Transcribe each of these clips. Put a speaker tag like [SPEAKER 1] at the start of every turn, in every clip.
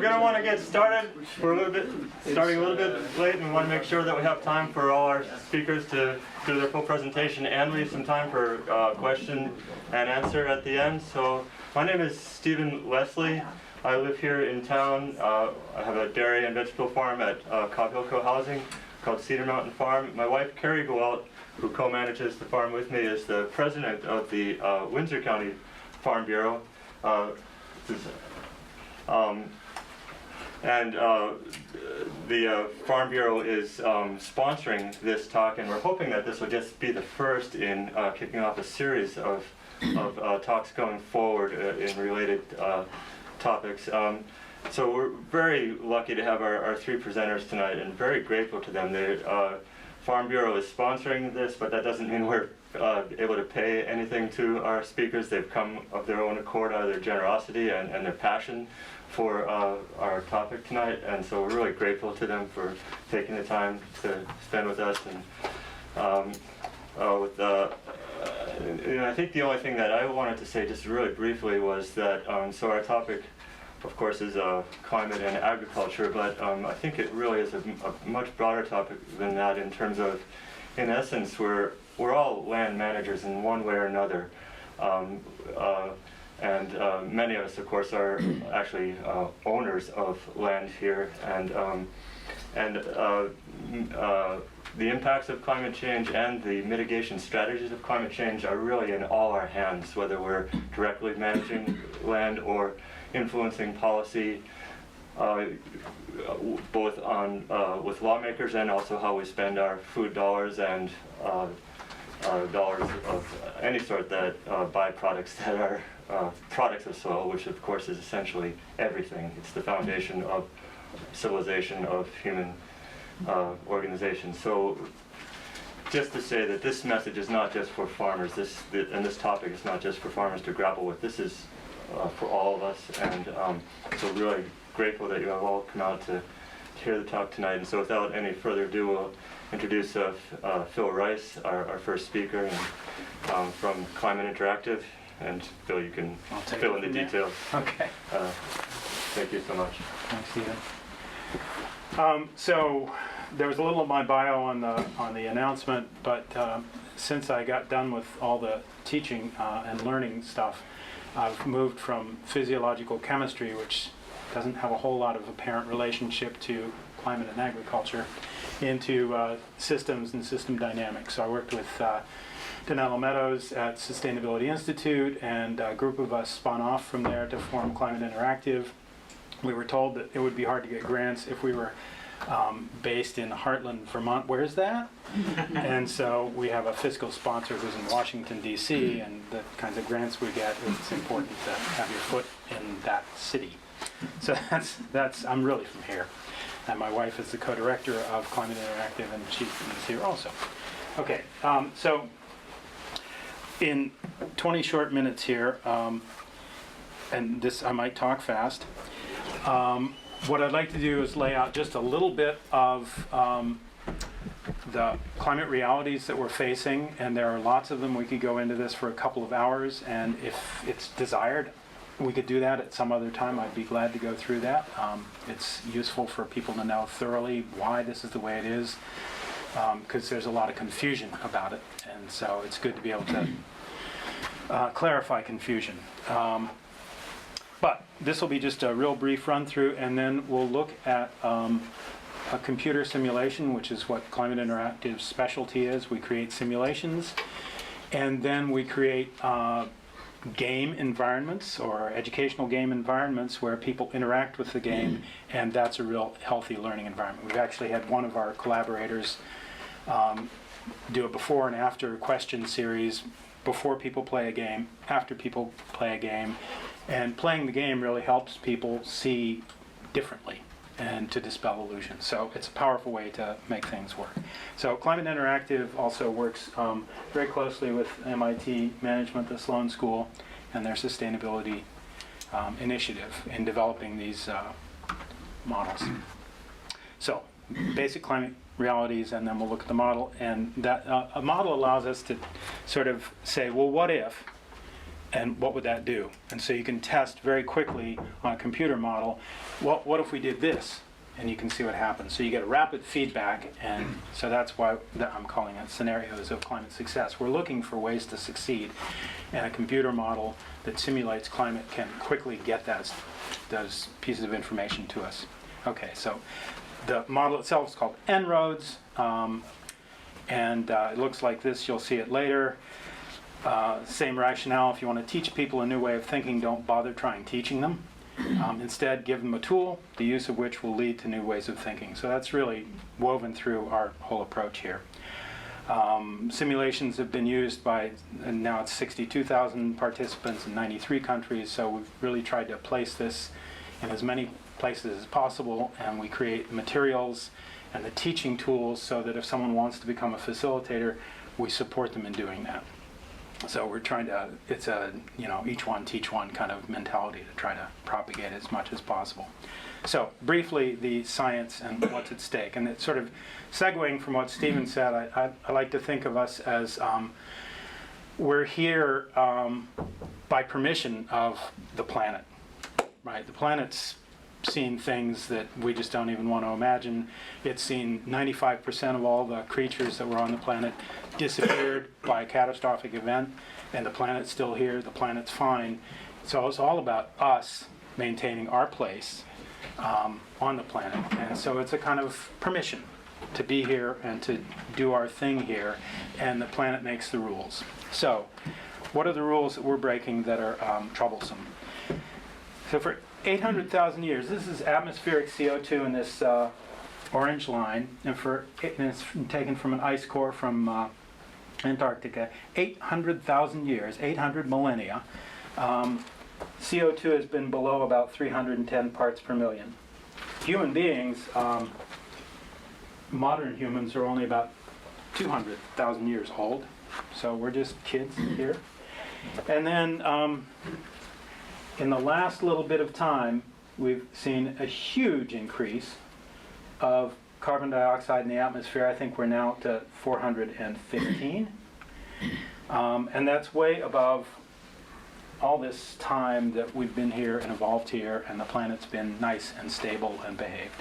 [SPEAKER 1] going to want to get started. We're starting a little bit late, and we want to make sure that we have time for all our speakers to do their full presentation and leave some time for question and answer at the end. So my name is Stephen Leslie. I live here in town. I have a dairy and vegetable farm at Cobb Hill Co-housing called Cedar Mountain Farm. My wife, Carrie Gowalt, who co-manages the farm with me, is the president of the Windsor County Farm Bureau. The Farm Bureau is sponsoring this talk, and we're hoping that this will just be the first in kicking off a series of talks going forward in related topics. So we're very lucky to have our three presenters tonight, and very grateful to them. The Farm Bureau is sponsoring this, but that doesn't mean we're able to pay anything to our speakers. They've come of their own accord out of their generosity and their passion for our topic tonight, and so we're really grateful to them for taking the time to spend with us. And I think the only thing that I wanted to say just really briefly was that so our topic, of course, is climate and agriculture, but I think it really is a much broader topic than that, in terms of, in essence, we're all land managers in one way or another. And many of us, of course, are actually owners of land here, and the impacts of climate change and the mitigation strategies of climate change are really in all our hands, whether we're directly managing land or influencing policy, both on with lawmakers, and also how we spend our food dollars and dollars of any sort that buy products that are products of soil, which of course is essentially everything. It's the foundation of civilization, of human organization. So just to say that this message is not just for farmers, and this topic is not just for farmers to grapple with. This is for all of us, and so really grateful that you have all come out to hear the talk tonight. And so without any further ado, we'll introduce Phil Rice, our first speaker, and, from Climate Interactive. And Phil, you can fill in the details.
[SPEAKER 2] Okay.
[SPEAKER 1] Thank you so much.
[SPEAKER 2] Thanks, Stephen. So there was a little of my bio on the announcement, but since I got done with all the teaching and learning stuff, I've moved from physiological chemistry, which doesn't have a whole lot of apparent relationship to climate and agriculture, into systems and system dynamics. So I worked with Donella Meadows at Sustainability Institute, and a group of us spun off from there to form Climate Interactive. We were told that it would be hard to get grants if we were based in Heartland, Vermont. Where's that? And so we have a fiscal sponsor who's in Washington, D.C., and the kinds of grants we get, it's important to have your foot in that city. So that's I'm really from here. And my wife is the co-director of Climate Interactive, and she is here also. Okay, so in 20 short minutes here, and this I might talk fast, what I'd like to do is lay out just a little bit of the climate realities that we're facing, and there are lots of them. We could go into this for a couple of hours, and if it's desired, we could do that at some other time. I'd be glad to go through that. It's useful for people to know thoroughly why this is the way it is, because there's a lot of confusion about it, and so it's good to be able to clarify confusion. But this will be just a real brief run through, and then we'll look at a computer simulation, which is what Climate Interactive's specialty is. We create simulations, and then we create game environments, or educational game environments, where people interact with the game, and that's a real healthy learning environment. We've actually had one of our collaborators do a before and after question series, before people play a game, after people play a game, and playing the game really helps people see differently and to dispel illusions. So it's a powerful way to make things work. So Climate Interactive also works very closely with MIT Management, the Sloan School, and their sustainability initiative in developing these models. So basic climate realities, and then we'll look at the model. And that a model allows us to sort of say, well, what if And what would that do? And so you can test very quickly on a computer model, what if we did this? And you can see what happens. So you get a rapid feedback, and so that's why I'm calling it scenarios of climate success. We're looking for ways to succeed, and a computer model that simulates climate can quickly get those pieces of information to us. Okay, so the model itself is called En-ROADS, and it looks like this. You'll see it later. Same rationale. If you want to teach people a new way of thinking, don't bother trying teaching them. Instead, give them a tool, the use of which will lead to new ways of thinking. So that's really woven through our whole approach here. Simulations have been used by, and now it's 62,000 participants in 93 countries, so we've really tried to place this in as many places as possible, and we create materials and the teaching tools so that if someone wants to become a facilitator, we support them in doing that. So we're trying to, it's a, each one teach one kind of mentality to try to propagate as much as possible. So briefly, the science and what's at stake. And it's sort of segueing from what Stephen said, I like to think of us as we're here by permission of the planet, right? The planet's seen things that we just don't even want to imagine. It's seen 95% of all the creatures that were on the planet disappeared by a catastrophic event, and the planet's still here, the planet's fine. So it's all about us maintaining our place on the planet. And so it's a kind of permission to be here and to do our thing here, and the planet makes the rules. So what are the rules that we're breaking that are troublesome? So for 800,000 years, this is atmospheric CO2 in this orange line, and it's taken from an ice core from Antarctica. 800,000 years, 800 millennia, CO2 has been below about 310 parts per million. Human beings, modern humans, are only about 200,000 years old, so we're just kids here. And then in the last little bit of time, we've seen a huge increase of carbon dioxide in the atmosphere. I think we're now up to 415. And that's way above all this time that we've been here and evolved here, and the planet's been nice and stable and behaved.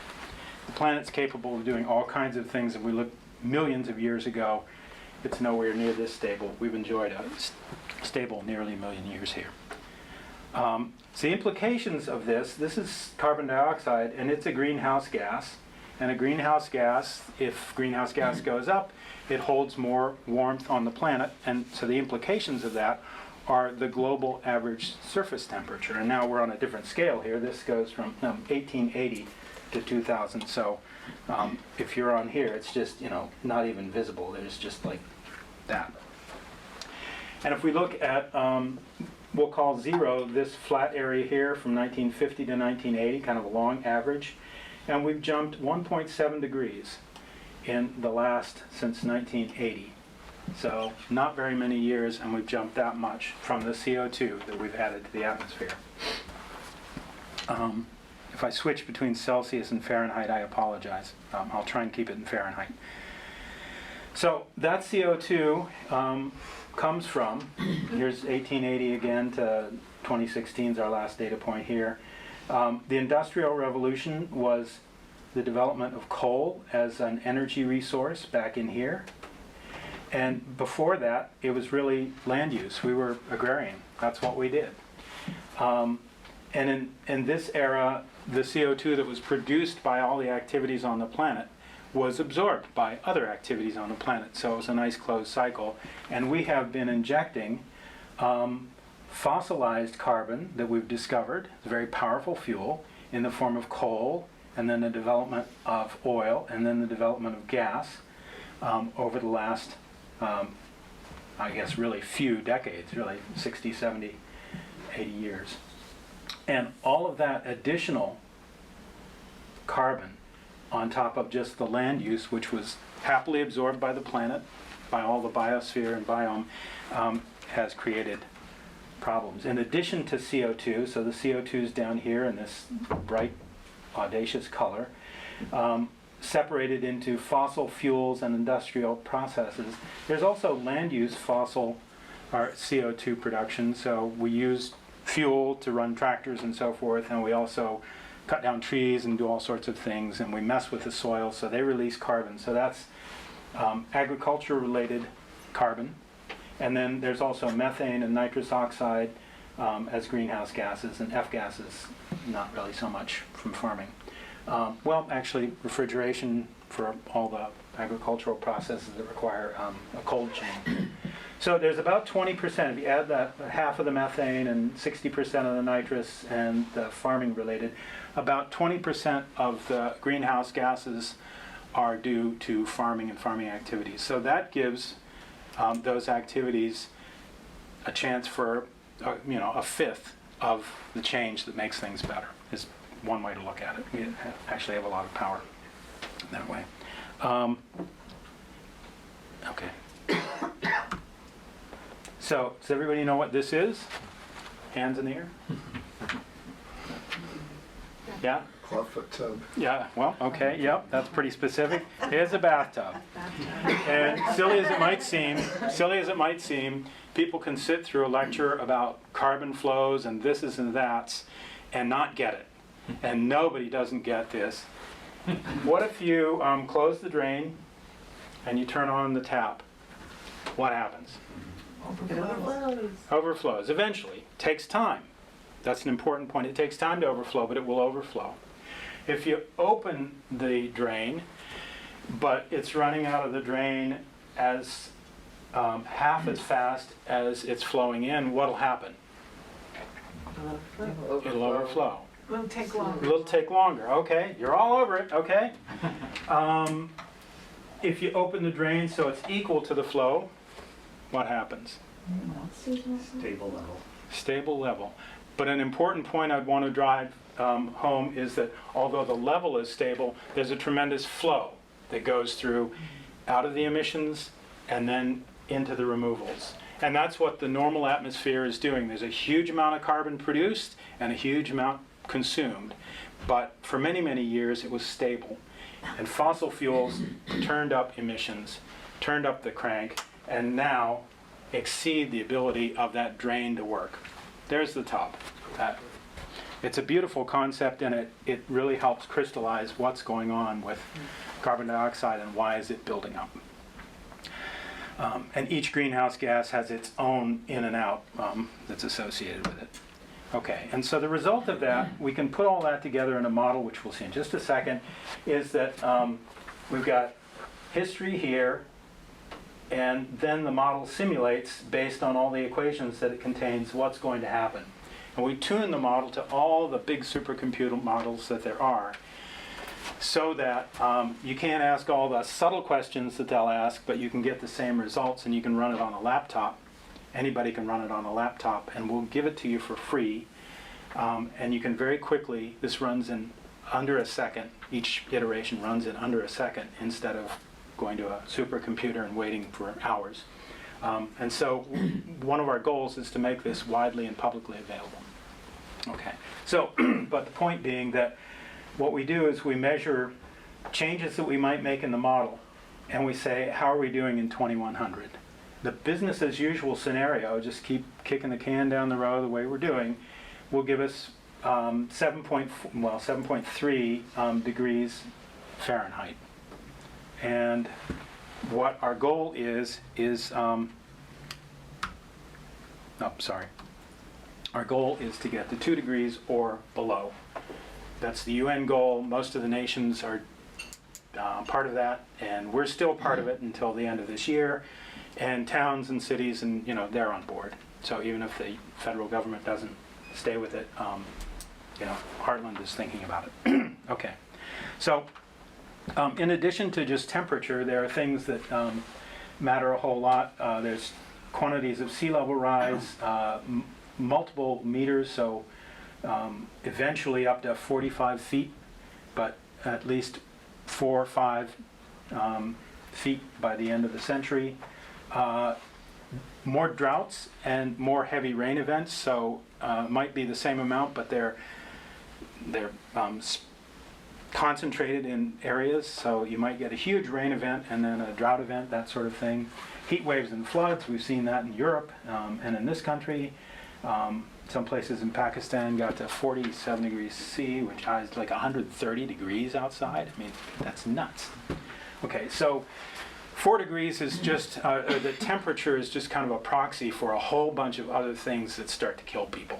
[SPEAKER 2] The planet's capable of doing all kinds of things. If we look millions of years ago, it's nowhere near this stable. We've enjoyed a stable nearly a million years here. So the implications of this is carbon dioxide, and it's a greenhouse gas. And a greenhouse gas, if greenhouse gas goes up, it holds more warmth on the planet. And so the implications of that are the global average surface temperature. And now we're on a different scale here. This goes from 1880 to 2000. So if you're on here, it's just, not even visible. There's just like that. And if we look at we'll call zero this flat area here from 1950 to 1980, kind of a long average. And we've jumped 1.7 degrees in the last since 1980. So not very many years, and we've jumped that much from the CO2 that we've added to the atmosphere. If I switch between Celsius and Fahrenheit, I apologize. I'll try and keep it in Fahrenheit. So that CO2 comes from, here's 1880 again to 2016 is our last data point here. The Industrial Revolution was the development of coal as an energy resource back in here. And before that, it was really land use. We were agrarian. That's what we did. And in this era, the CO2 that was produced by all the activities on the planet was absorbed by other activities on the planet. So it was a nice closed cycle. And we have been injecting fossilized carbon that we've discovered, a very powerful fuel, in the form of coal, and then the development of oil, and then the development of gas over the last, I guess, really few decades, really 60, 70, 80 years. And all of that additional carbon on top of just the land use, which was happily absorbed by the planet, by all the biosphere and biome, has created problems. In addition to CO2, so the CO2 is down here in this bright, audacious color, separated into fossil fuels and industrial processes. There's also land use fossil our CO2 production. So we use fuel to run tractors and so forth, and we also cut down trees and do all sorts of things, and we mess with the soil, so they release carbon. So that's agriculture-related carbon. And then there's also methane and nitrous oxide as greenhouse gases, and F gases, not really so much from farming. Well, actually, refrigeration for all the agricultural processes that require a cold chain. So there's about 20%. If you add that half of the methane and 60% of the nitrous and the farming related, about 20% of the greenhouse gases are due to farming and farming activities. So that gives those activities a chance for a fifth of the change that makes things better, is one way to look at it. We actually have a lot of power that way. Okay. So, does everybody know what this is? Hands in the air? Yeah?
[SPEAKER 3] Clawfoot tub.
[SPEAKER 2] Yeah, well, okay, yep, that's pretty specific. Here's a bathtub. And silly as it might seem, people can sit through a lecture about carbon flows and thises and that's and not get it. And nobody doesn't get this. What if you close the drain and you turn on the tap? What happens? Overflows. Eventually. Takes time. That's an important point. It takes time to overflow, but it will overflow. If you open the drain, but it's running out of the drain as half as fast as it's flowing in, what'll happen? It'll overflow.
[SPEAKER 4] It'll take longer.
[SPEAKER 2] It'll take longer. Okay, you're all over it. Okay. If you open the drain so it's equal to the flow, what happens?
[SPEAKER 5] Stable level.
[SPEAKER 2] Stable level. But an important point I'd want to drive home is that although the level is stable, there's a tremendous flow that goes through out of the emissions and then into the removals. And that's what the normal atmosphere is doing. There's a huge amount of carbon produced and a huge amount consumed. But for many, many years it was stable. And fossil fuels turned up emissions, turned up the crank, and now exceed the ability of that drain to work. There's the top. It's a beautiful concept, and it really helps crystallize what's going on with carbon dioxide and why is it building up. And each greenhouse gas has its own in and out that's associated with it. Okay, and so the result of that, we can put all that together in a model, which we'll see in just a second, is that we've got history here, and then the model simulates, based on all the equations that it contains, what's going to happen. And we tune the model to all the big supercomputer models that there are, so that you can't ask all the subtle questions that they'll ask, but you can get the same results, and you can run it on a laptop. Anybody can run it on a laptop, and we'll give it to you for free. And you can very quickly, this runs in under a second. Each iteration runs in under a second instead of going to a supercomputer and waiting for hours. And so one of our goals is to make this widely and publicly available. Okay, so, but the point being that what we do is we measure changes that we might make in the model, and we say, how are we doing in 2100? The business as usual scenario, just keep kicking the can down the road the way we're doing, will give us 7.3 degrees Fahrenheit. And what our goal is our goal is to get to 2 degrees or below. That's the UN goal. Most of the nations are part of that, and we're still part of it until the end of this year. And towns and cities, and they're on board. So even if the federal government doesn't stay with it, Heartland is thinking about it. Okay, so in addition to just temperature, there are things that matter a whole lot. There's quantities of sea level rise, multiple meters, so eventually up to 45 feet, but at least 4 or 5 feet by the end of the century. More droughts and more heavy rain events, so might be the same amount, but they're concentrated in areas, so you might get a huge rain event and then a drought event, that sort of thing. Heat waves and floods, we've seen that in Europe and in this country. Some places in Pakistan got to 47 degrees C, which is like 130 degrees outside. I mean, that's nuts. Okay, so 4 degrees is just, the temperature is just kind of a proxy for a whole bunch of other things that start to kill people.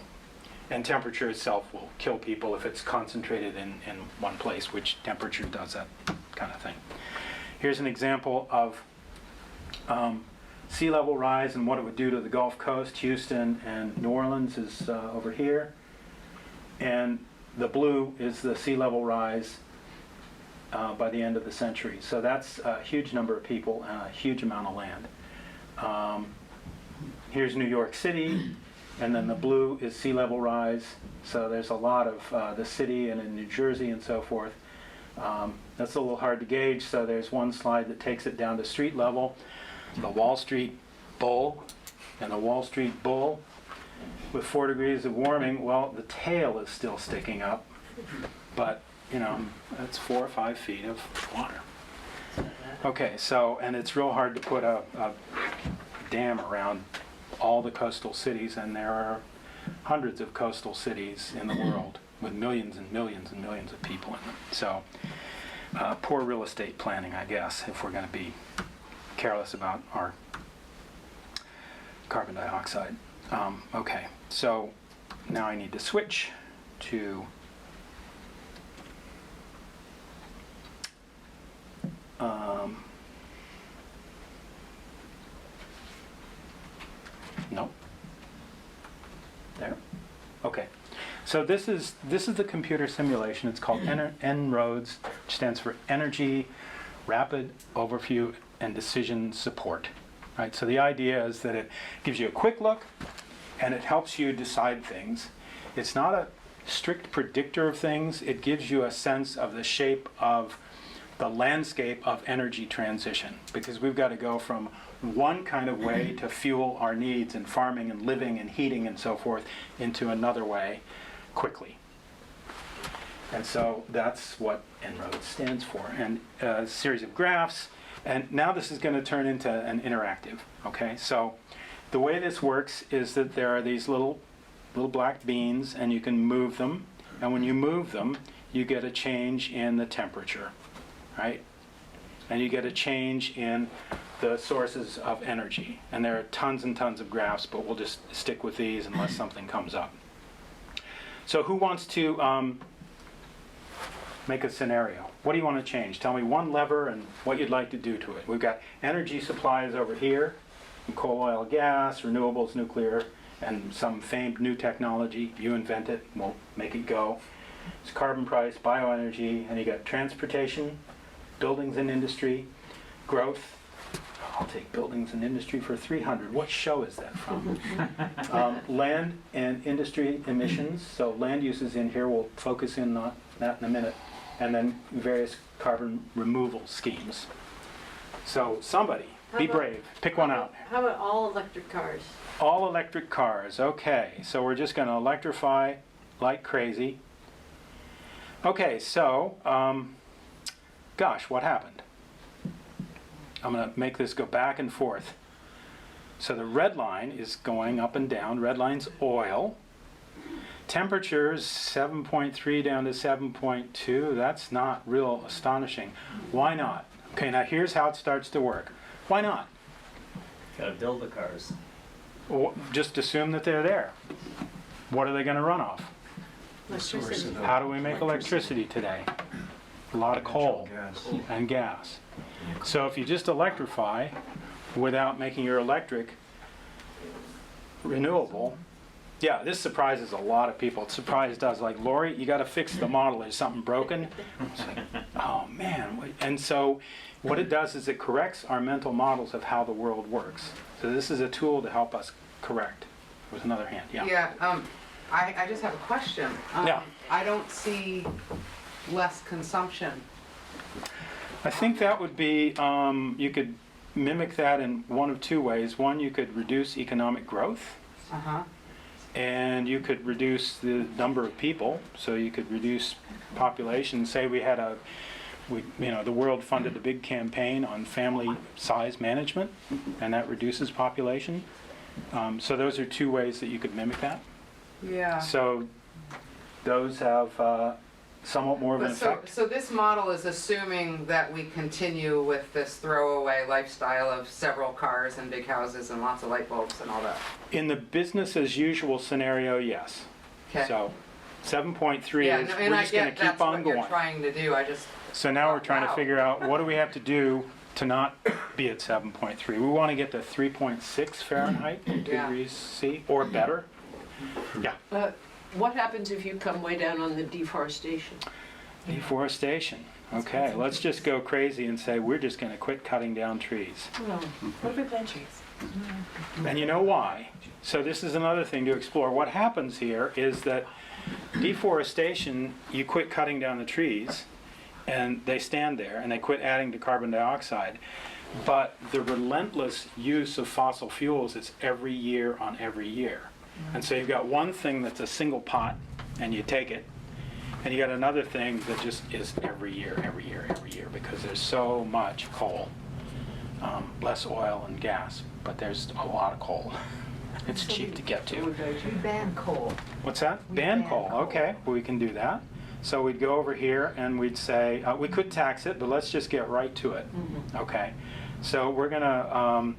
[SPEAKER 2] And temperature itself will kill people if it's concentrated in one place, which temperature does that kind of thing. Here's an example of sea level rise and what it would do to the Gulf Coast. Houston and New Orleans is over here. And the blue is the sea level rise by the end of the century. So that's a huge number of people and a huge amount of land. Here's New York City, and then the blue is sea level rise. So there's a lot of the city and in New Jersey and so forth. That's a little hard to gauge, so there's one slide that takes it down to street level. The Wall Street Bull, and the Wall Street Bull with 4 degrees of warming, well, the tail is still sticking up, but you know, that's 4 or 5 feet of water. Okay, so, and it's real hard to put a dam around all the coastal cities, and there are hundreds of coastal cities in the world with millions and millions and millions of people in them. So, poor real estate planning, I guess, if we're going to be careless about our carbon dioxide. Okay, so now I need to switch to no. There. Okay. So this is the computer simulation. It's called En-ROADS, which stands for Energy Rapid Overview and Decision Support. Right? So the idea is that it gives you a quick look and it helps you decide things. It's not a strict predictor of things. It gives you a sense of the shape of the landscape of energy transition, because we've got to go from one kind of way to fuel our needs in farming and living and heating and so forth into another way quickly. And so that's what En-ROADS stands for. And a series of graphs. And now this is going to turn into an interactive. Okay, so the way this works is that there are these little black beans, and you can move them. And when you move them, you get a change in the temperature, right? And you get a change in the sources of energy. And there are tons and tons of graphs, but we'll just stick with these unless something comes up. So who wants to make a scenario? What do you want to change? Tell me one lever and what you'd like to do to it. We've got energy supplies over here, coal, oil, gas, renewables, nuclear, and some famed new technology. You invent it, we'll make it go. It's carbon price, bioenergy, and you got transportation, buildings and industry, growth. I'll take buildings and industry for 300. What show is that from? Land and industry emissions. So land use is in here. We'll focus in on that in a minute. And then various carbon removal schemes. So somebody, be brave. Pick one out.
[SPEAKER 3] How about all electric cars?
[SPEAKER 2] All electric cars. Okay, so we're just going to electrify like crazy. Okay, so, gosh, what happened? I'm going to make this go back and forth. So the red line is going up and down. Red line's oil. Temperatures 7.3 down to 7.2. That's not real astonishing. Why not? Okay, now here's how it starts to work. Why not?
[SPEAKER 5] Gotta build the cars.
[SPEAKER 2] Just assume that they're there. What are they going to run off?
[SPEAKER 3] Electricity.
[SPEAKER 2] How do we make electricity today? A lot of coal and gas. So if you just electrify without making your electric renewable, yeah, this surprises a lot of people. It surprised us. Like, Lori, you got to fix the model. Is something broken? It's like, oh man. And so what it does is it corrects our mental models of how the world works. So this is a tool to help us correct. With another hand, yeah.
[SPEAKER 4] Yeah, I just have a question.
[SPEAKER 2] Yeah.
[SPEAKER 4] I don't see less consumption.
[SPEAKER 2] I think that would be, you could mimic that in one of two ways. One, you could reduce economic growth.
[SPEAKER 4] Uh-huh.
[SPEAKER 2] and you could reduce the number of people, so you could reduce population. Say we had the world funded a big campaign on family size management, and that reduces population. So those are two ways that you could mimic that.
[SPEAKER 4] Yeah.
[SPEAKER 2] So those have somewhat more of an
[SPEAKER 4] But so,
[SPEAKER 2] effect.
[SPEAKER 4] so this model is assuming that we continue with this throwaway lifestyle of several cars and big houses and lots of light bulbs and all that.
[SPEAKER 2] In the business as usual scenario, yes.
[SPEAKER 4] Okay.
[SPEAKER 2] So 7.3
[SPEAKER 4] Yeah,
[SPEAKER 2] is,
[SPEAKER 4] no,
[SPEAKER 2] we're
[SPEAKER 4] and I
[SPEAKER 2] just going to
[SPEAKER 4] get
[SPEAKER 2] keep
[SPEAKER 4] that's
[SPEAKER 2] on
[SPEAKER 4] what
[SPEAKER 2] going.
[SPEAKER 4] you're trying to do. I just
[SPEAKER 2] So now we're trying to
[SPEAKER 4] Wow.
[SPEAKER 2] figure out what do we have to do to not be at 7.3. We want to get to 3.6 Fahrenheit degrees C or better. Yeah,
[SPEAKER 6] What happens if you come way down on the deforestation?
[SPEAKER 2] deforestation. Okay, let's just go crazy and say we're just going to quit cutting down trees.
[SPEAKER 6] Well, what about that trees?
[SPEAKER 2] And you know why? So this is another thing to explore. What happens here is that deforestation, you quit cutting down the trees, and they stand there, and they quit adding to carbon dioxide. But the relentless use of fossil fuels is every year on every year. And so you've got one thing that's a single pot, and you take it, and you got another thing that just is every year, because there's so much coal. Less oil and gas, but there's a lot of coal. It's cheap to get to.
[SPEAKER 3] We ban coal.
[SPEAKER 2] What's that?
[SPEAKER 3] We
[SPEAKER 2] Ban
[SPEAKER 3] ban
[SPEAKER 2] coal.
[SPEAKER 3] coal.
[SPEAKER 2] Okay, well, we can do that. So we'd go over here and we'd say, we could tax it, but let's just get right to it. Okay, so we're gonna,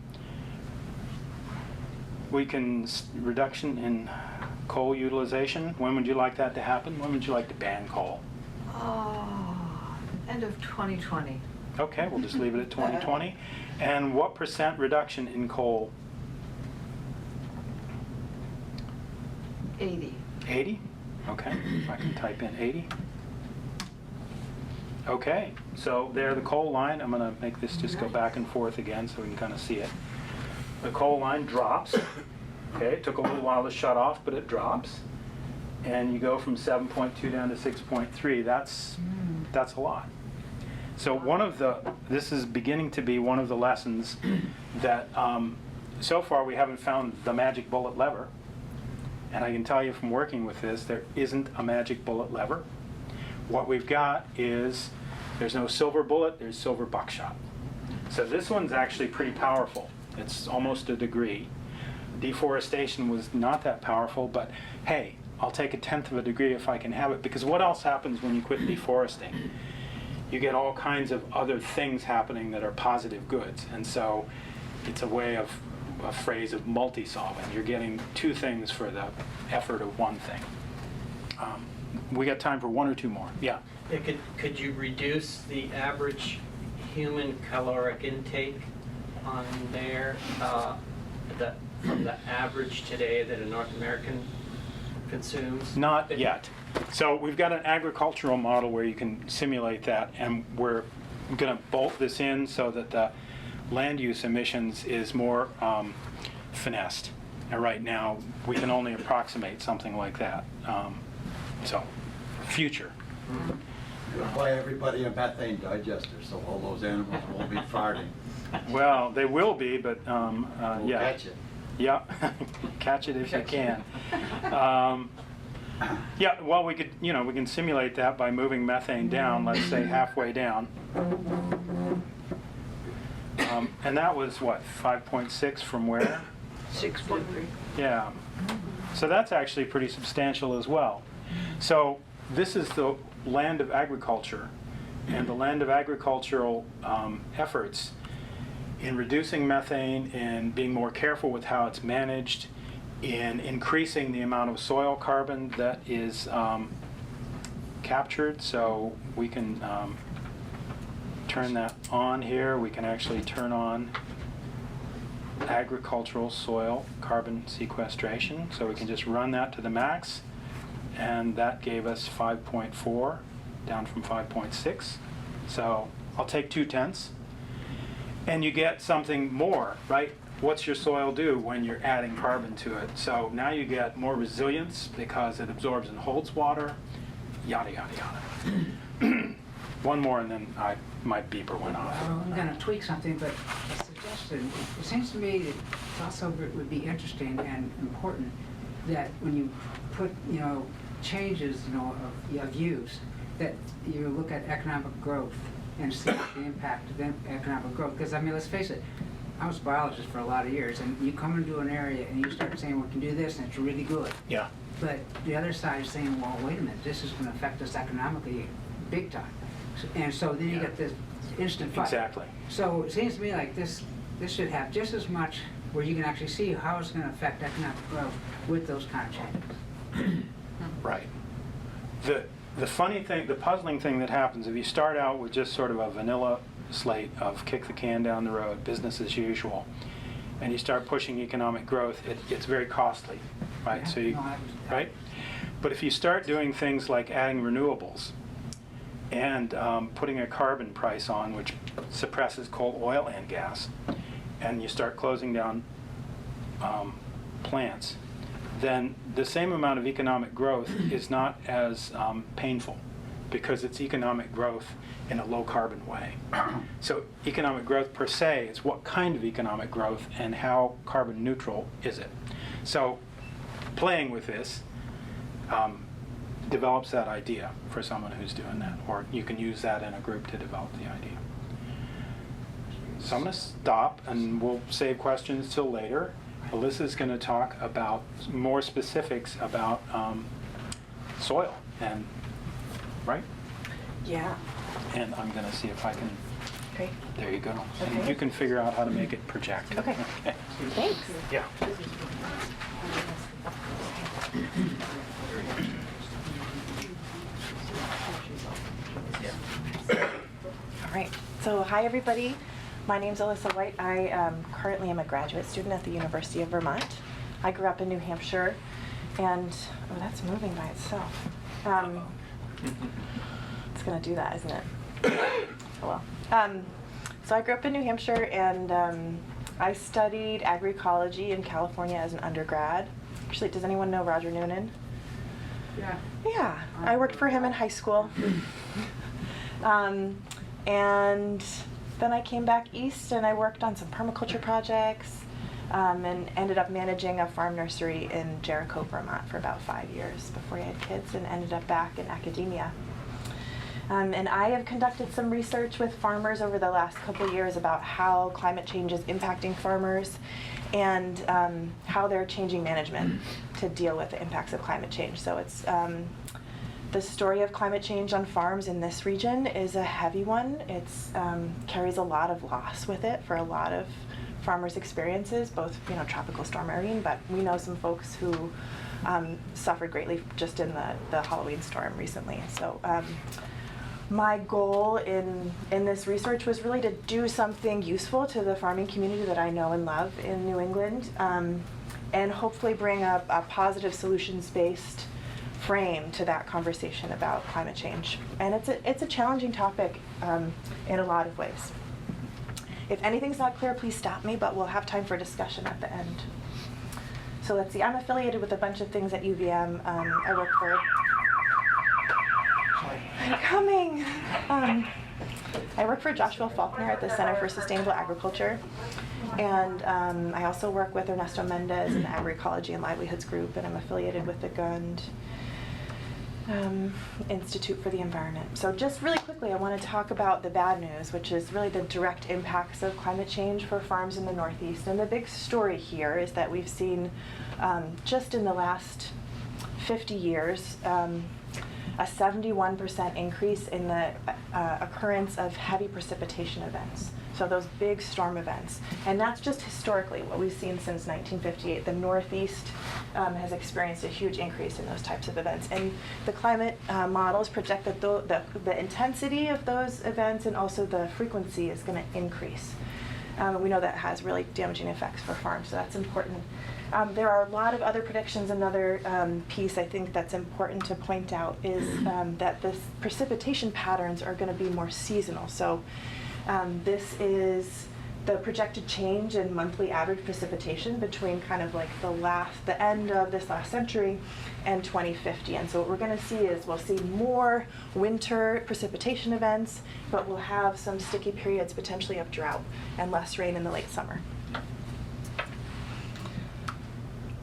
[SPEAKER 2] we can, reduction in coal utilization. When would you like that to happen? When would you like to ban coal?
[SPEAKER 3] End of 2020.
[SPEAKER 2] Okay, we'll just leave it at 2020. And what % reduction in coal?
[SPEAKER 3] 80.
[SPEAKER 2] 80? Okay, I can type in 80. Okay, so there the coal line, I'm gonna make this just go back and forth again so we can kind of see it. The coal line drops. Okay, it took a little while to shut off, but it drops. And you go from 7.2 down to 6.3. That's a lot. So this is beginning to be one of the lessons that so far we haven't found the magic bullet lever. And I can tell you from working with this, there isn't a magic bullet lever. What we've got is, there's no silver bullet, there's silver buckshot. So this one's actually pretty powerful. It's almost a degree. Deforestation was not that powerful, but hey, I'll take 1/10 of a degree if I can have it, because what else happens when you quit deforesting? You get all kinds of other things happening that are positive goods. And so it's a phrase of multi-solving. You're getting two things for the effort of one thing. We got time for one or two more. Yeah.
[SPEAKER 5] Could you reduce the average human caloric intake on there, from the average today that a North American consumes?
[SPEAKER 2] Not yet. So we've got an agricultural model where you can simulate that, and we're going to bolt this in so that the land use emissions is more finessed. And right now, we can only approximate something like that. So, future.
[SPEAKER 7] You'll buy everybody a methane digester, so all those animals won't be farting.
[SPEAKER 2] Well, they will be, but
[SPEAKER 7] We'll
[SPEAKER 2] yeah.
[SPEAKER 7] catch it.
[SPEAKER 2] Yeah, catch it if you can. Yeah, well, we can simulate that by moving methane down, let's say halfway down. And that was what, 5.6 from where?
[SPEAKER 6] 6.3.
[SPEAKER 2] Yeah. So that's actually pretty substantial as well. So this is the land of agriculture, and the land of agricultural efforts in reducing methane and being more careful with how it's managed, in increasing the amount of soil carbon that is captured. So we can turn that on here. We can actually turn on agricultural soil carbon sequestration. So we can just run that to the max, and that gave us 5.4 down from 5.6. So I'll take 2/10. And you get something more, right? What's your soil do when you're adding carbon to it? So now you get more resilience because it absorbs and holds water, yada, yada, yada. One more and then my beeper went off.
[SPEAKER 8] I'm going to tweak something, but a suggestion. It seems to me that also would be interesting and important that when you put, changes, of use, that you look at economic growth and see the impact of economic growth. Because, let's face it, I was a biologist for a lot of years, and you come into an area and you start saying, we can do this, and it's really good.
[SPEAKER 2] Yeah.
[SPEAKER 8] But the other side is saying, well, wait a minute, this is going to affect us economically big time. And so then you get this instant fight.
[SPEAKER 2] Exactly.
[SPEAKER 8] So it seems to me like this should have just as much where you can actually see how it's going to affect economic growth with those kind of changes.
[SPEAKER 2] Right. The funny thing, the puzzling thing that happens if you start out with just sort of a vanilla slate of kick the can down the road, business as usual, and you start pushing economic growth, it's very costly, right?
[SPEAKER 8] Yeah,
[SPEAKER 2] So you,
[SPEAKER 8] no,
[SPEAKER 2] right? But if you start doing things like adding renewables and putting a carbon price on, which suppresses coal, oil, and gas, and you start closing down plants, then the same amount of economic growth is not as painful because it's economic growth in a low carbon way. So economic growth per se is what kind of economic growth and how carbon neutral is it. So playing with this develops that idea for someone who's doing that, or you can use that in a group to develop the idea. So I'm going to stop and we'll save questions till later. Elisa's going to talk about more specifics about soil and, right?
[SPEAKER 9] Yeah.
[SPEAKER 2] And I'm going to see if I can,
[SPEAKER 9] Great.
[SPEAKER 2] there you go.
[SPEAKER 9] Okay.
[SPEAKER 2] And you can figure out how to make it project.
[SPEAKER 9] Okay. Thanks.
[SPEAKER 2] Yeah.
[SPEAKER 9] All right. So hi, everybody. My name's Elisa White. I currently am a graduate student at the University of Vermont. I grew up in New Hampshire, and oh, that's moving by itself. It's going to do that, isn't it? Oh well. So I grew up in New Hampshire, and I studied agroecology in California as an undergrad. Actually, does anyone know Roger Noonan?
[SPEAKER 8] Yeah.
[SPEAKER 9] Yeah, I worked for him in high school. And then I came back east and I worked on some permaculture projects and ended up managing a farm nursery in Jericho, Vermont for about 5 years before I had kids, and ended up back in academia. And I have conducted some research with farmers over the last couple of years about how climate change is impacting farmers and how they're changing management to deal with the impacts of climate change. So it's the story of climate change on farms in this region is a heavy one. It's carries a lot of loss with it for a lot of farmers' experiences, both tropical storm Irene, but we know some folks who suffered greatly just in the Halloween storm recently. So my goal in this research was really to do something useful to the farming community that I know and love in New England, and hopefully bring a positive solutions-based frame to that conversation about climate change. And it's a challenging topic in a lot of ways. If anything's not clear, please stop me, but we'll have time for discussion at the end. So let's see, I'm affiliated with a bunch of things at UVM. I work for... I'm coming! I work for Joshua Faulkner at the Center for Sustainable Agriculture. And I also work with Ernesto Mendez in the Agroecology and Livelihoods Group, and I'm affiliated with the Gund Institute for the Environment. So just really quickly, I want to talk about the bad news, which is really the direct impacts of climate change for farms in the Northeast. And the big story here is that we've seen just in the last 50 years, a 71% increase in the occurrence of heavy precipitation events. So those big storm events. And that's just historically what we've seen since 1958. The Northeast has experienced a huge increase in those types of events. And the climate models project that the intensity of those events and also the frequency is going to increase. We know that has really damaging effects for farms, so that's important. There are a lot of other predictions. Another piece I think that's important to point out is that the precipitation patterns are going to be more seasonal. So this is the projected change in monthly average precipitation between kind of like the end of this last century and 2050. And so what we're going to see is we'll see more winter precipitation events, but we'll have some sticky periods potentially of drought and less rain in the late summer.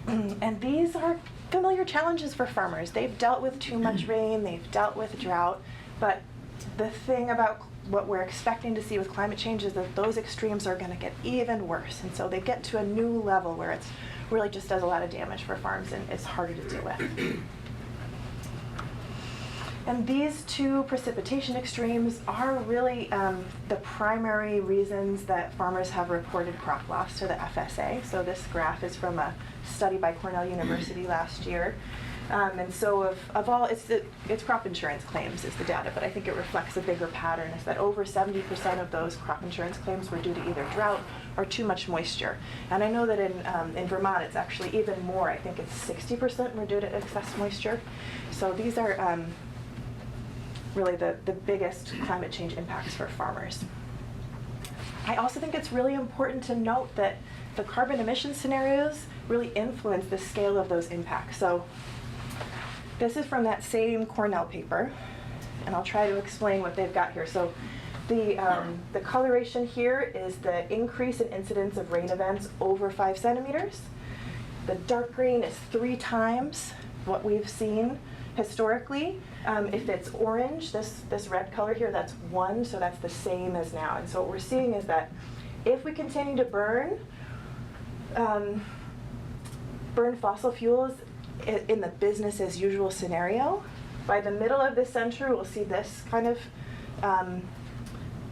[SPEAKER 9] And these are familiar challenges for farmers. They've dealt with too much rain, they've dealt with drought, but the thing about what we're expecting to see with climate change is that those extremes are going to get even worse. And so they get to a new level where it's really just does a lot of damage for farms and it's harder to deal with. And these two precipitation extremes are really the primary reasons that farmers have reported crop loss to the FSA. So this graph is from a study by Cornell University last year. And so of all, it's crop insurance claims is the data, but I think it reflects a bigger pattern, is that over 70% of those crop insurance claims were due to either drought or too much moisture. And I know that in Vermont it's actually even more. I think it's 60% were due to excess moisture. So these are really the biggest climate change impacts for farmers. I also think it's really important to note that the carbon emission scenarios really influence the scale of those impacts. So this is from that same Cornell paper, and I'll try to explain what they've got here. So the coloration here is the increase in incidence of rain events over 5 centimeters. The dark green is 3 times what we've seen historically. If it's orange, this red color here, that's 1, so that's the same as now. And so what we're seeing is that if we continue to burn fossil fuels in the business as usual scenario, by the middle of this century, we'll see this kind of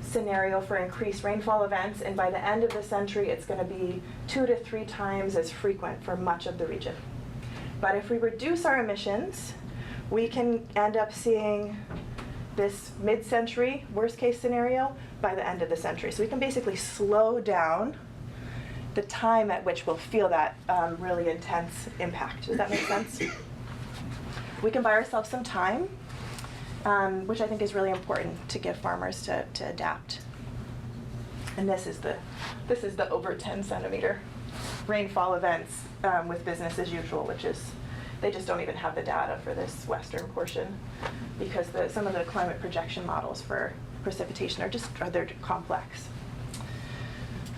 [SPEAKER 9] scenario for increased rainfall events, and by the end of the century, it's going to be 2 to 3 times as frequent for much of the region. But if we reduce our emissions, we can end up seeing this mid-century worst case scenario by the end of the century. So we can basically slow down the time at which we'll feel that really intense impact. Does that make sense? We can buy ourselves some time, which I think is really important to give farmers to adapt. And this is the over 10 centimeter rainfall events with business as usual, which is, they just don't even have the data for this western portion because some of the climate projection models for precipitation are they're complex.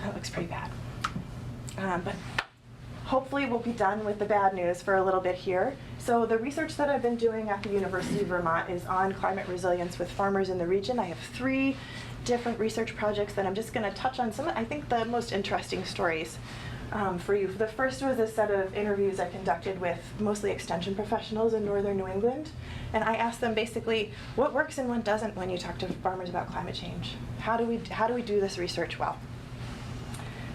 [SPEAKER 9] That looks pretty bad. But hopefully we'll be done with the bad news for a little bit here. So the research that I've been doing at the University of Vermont is on climate resilience with farmers in the region. I have 3 different research projects that I'm just going to touch on some, I think, the most interesting stories for you. The first was a set of interviews I conducted with mostly extension professionals in northern New England. And I asked them basically, what works and what doesn't when you talk to farmers about climate change? How do we do this research well?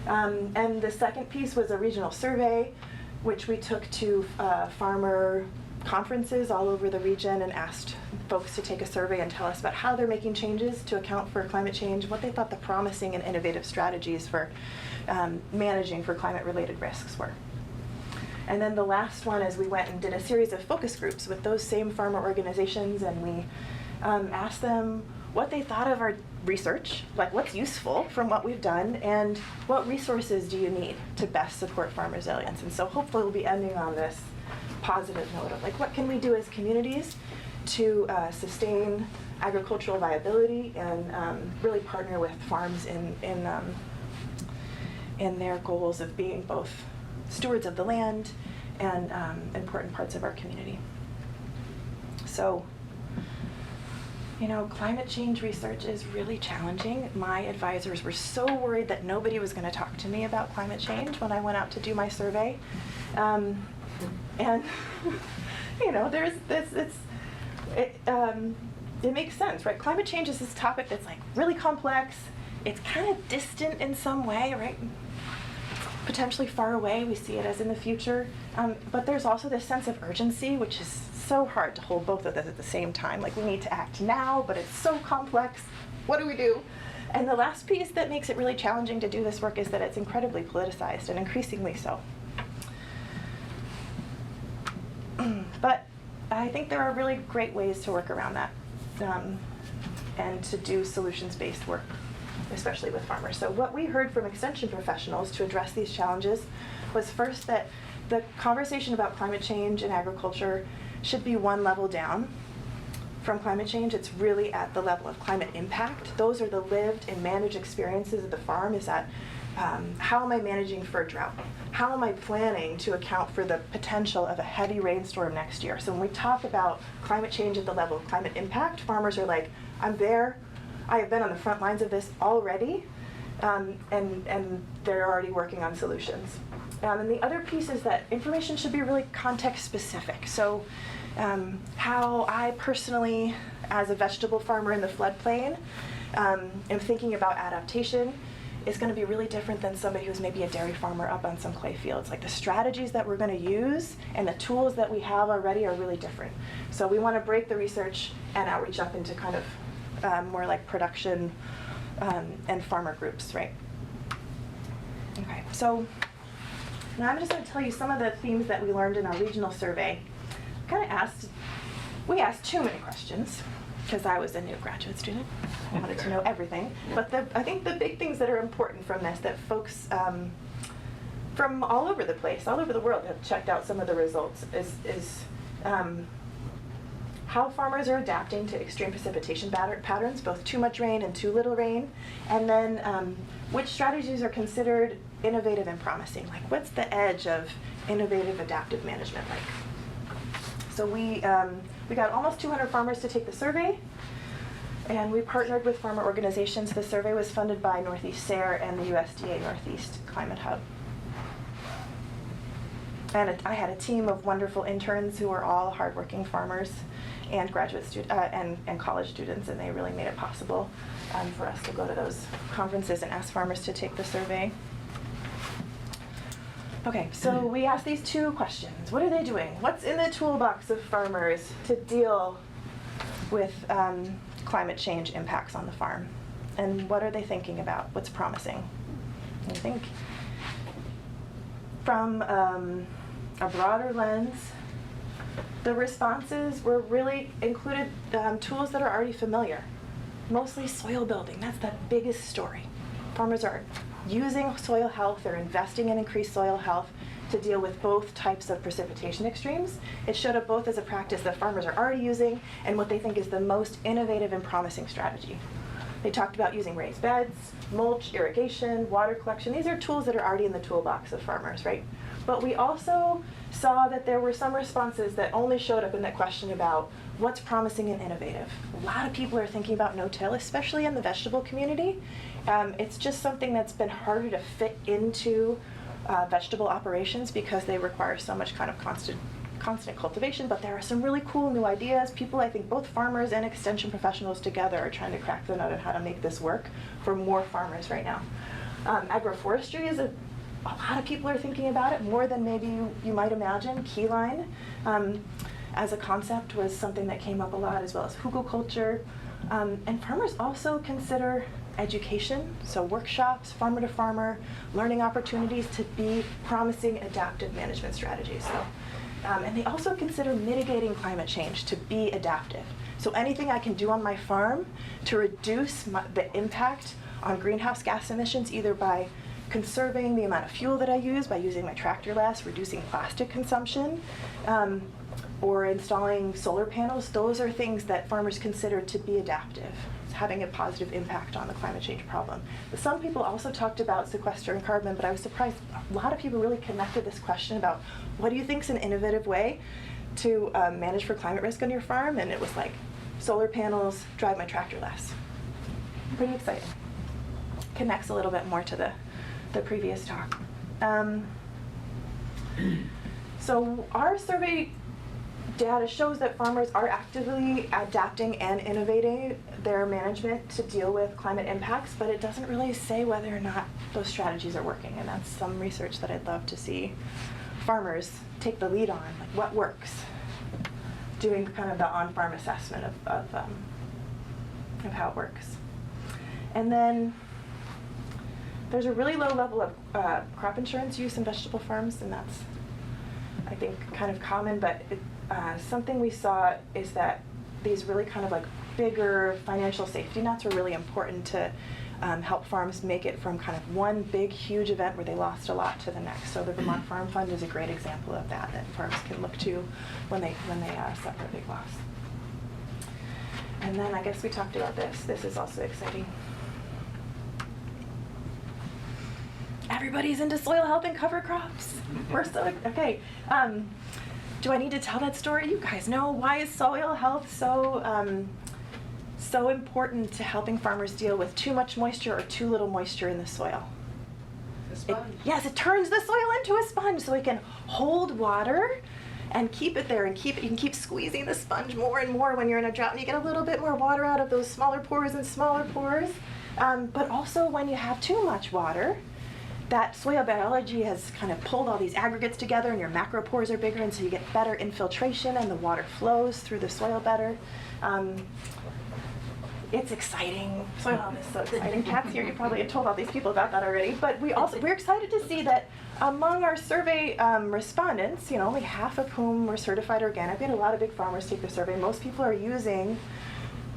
[SPEAKER 9] And the second piece was a regional survey, which we took to farmer conferences all over the region and asked folks to take a survey and tell us about how they're making changes to account for climate change, what they thought the promising and innovative strategies for managing for climate-related risks were. And then the last one is we went and did a series of focus groups with those same farmer organizations, and we asked them what they thought of our research, like what's useful from what we've done, and what resources do you need to best support farm resilience. And so hopefully we'll be ending on this positive note of like, what can we do as communities to sustain agricultural viability and really partner with farms in their goals of being both stewards of the land and important parts of our community. So, you know, climate change research is really challenging. My advisors were so worried that nobody was going to talk to me about climate change when I went out to do my survey. And, you know, it makes sense, right? Climate change is this topic that's like really complex. It's kind of distant in some way, right? Potentially far away, we see it as in the future. But there's also this sense of urgency, which is so hard to hold both of those at the same time. Like, we need to act now, but it's so complex. What do we do? And the last piece that makes it really challenging to do this work is that it's incredibly politicized, and increasingly so. But I think there are really great ways to work around that and to do solutions-based work, especially with farmers. So what we heard from extension professionals to address these challenges was first that the conversation about climate change in agriculture should be one level down from climate change. It's really at the level of climate impact. Those are the lived and managed experiences of the farm, is that how am I managing for drought? How am I planning to account for the potential of a heavy rainstorm next year? So when we talk about climate change at the level of climate impact, farmers are like, I'm there, I have been on the front lines of this already, and they're already working on solutions. And the other piece is that information should be really context specific. So how I personally, as a vegetable farmer in the floodplain, am thinking about adaptation is going to be really different than somebody who's maybe a dairy farmer up on some clay fields. Like the strategies that we're going to use and the tools that we have already are really different. So we want to break the research and outreach up into kind of more like production and farmer groups, right? Okay, so now I'm just going to tell you some of the themes that we learned in our regional survey. We asked too many questions because I was a new graduate student. I wanted to know everything. But I think the big things that are important from this that folks from all over the place, all over the world have checked out some of the results is how farmers are adapting to extreme precipitation patterns, both too much rain and too little rain, and then which strategies are considered innovative and promising. Like what's the edge of innovative adaptive management like? So we got almost 200 farmers to take the survey, and we partnered with farmer organizations. The survey was funded by Northeast SARE and the USDA Northeast Climate Hub. And I had a team of wonderful interns who were all hardworking farmers and graduate and college students, and they really made it possible for us to go to those conferences and ask farmers to take the survey. Okay, so we asked these two questions. What are they doing? What's in the toolbox of farmers to deal with climate change impacts on the farm? And what are they thinking about? What's promising? I think from a broader lens, the responses were really included tools that are already familiar. Mostly soil building, that's the biggest story. Farmers are using soil health, they're investing in increased soil health to deal with both types of precipitation extremes. It showed up both as a practice that farmers are already using and what they think is the most innovative and promising strategy. They talked about using raised beds, mulch, irrigation, water collection. These are tools that are already in the toolbox of farmers, right? But we also saw that there were some responses that only showed up in that question about what's promising and innovative. A lot of people are thinking about no-till, especially in the vegetable community. It's just something that's been harder to fit into vegetable operations because they require so much kind of constant cultivation, but there are some really cool new ideas. People, I think both farmers and extension professionals together are trying to crack the nut on how to make this work for more farmers right now. Agroforestry is a lot of people are thinking about it more than maybe you might imagine. Keyline as a concept was something that came up a lot, as well as hugelkultur. And farmers also consider education, so workshops, farmer to farmer, learning opportunities to be promising adaptive management strategies. So, and they also consider mitigating climate change to be adaptive. So anything I can do on my farm to reduce the impact on greenhouse gas emissions, either by conserving the amount of fuel that I use by using my tractor less, reducing plastic consumption, or installing solar panels, those are things that farmers consider to be adaptive. It's having a positive impact on the climate change problem. But some people also talked about sequestering carbon, but I was surprised a lot of people really connected this question about what do you think is an innovative way to manage for climate risk on your farm? And it was like solar panels, drive my tractor less. Pretty exciting. Connects a little bit more to the previous talk. So our survey data shows that farmers are actively adapting and innovating their management to deal with climate impacts, but it doesn't really say whether or not those strategies are working, and that's some research that I'd love to see farmers take the lead on, like what works, doing kind of the on-farm assessment of how it works. And then there's a really low level of crop insurance use in vegetable farms, and that's, I think, kind of common, but something we saw is that these really kind of like bigger financial safety nets were really important to help farms make it from kind of one big, huge event where they lost a lot to the next. So the Vermont Farm Fund is a great example of that farms can look to when they suffer a big loss. And then I guess we talked about this. This is also exciting. everybody's into soil health and cover crops. We're so, okay. Do I need to tell that story? You guys know, why is soil health so important to helping farmers deal with too much moisture or too little moisture in the soil? Yes, it turns the soil into a sponge so it can hold water and keep it there, and you can keep squeezing the sponge more and more when you're in a drought, and you get a little bit more water out of those smaller pores and smaller pores. But also when you have too much water, that soil biology has kind of pulled all these aggregates together, and your macropores are bigger, and so you get better infiltration and the water flows through the soil better. It's exciting. Soil health is so exciting. Kat's here, you probably have told all these people about that already. But we're excited to see that among our survey respondents, only half of whom were certified organic. We had a lot of big farmers take the survey. Most people are using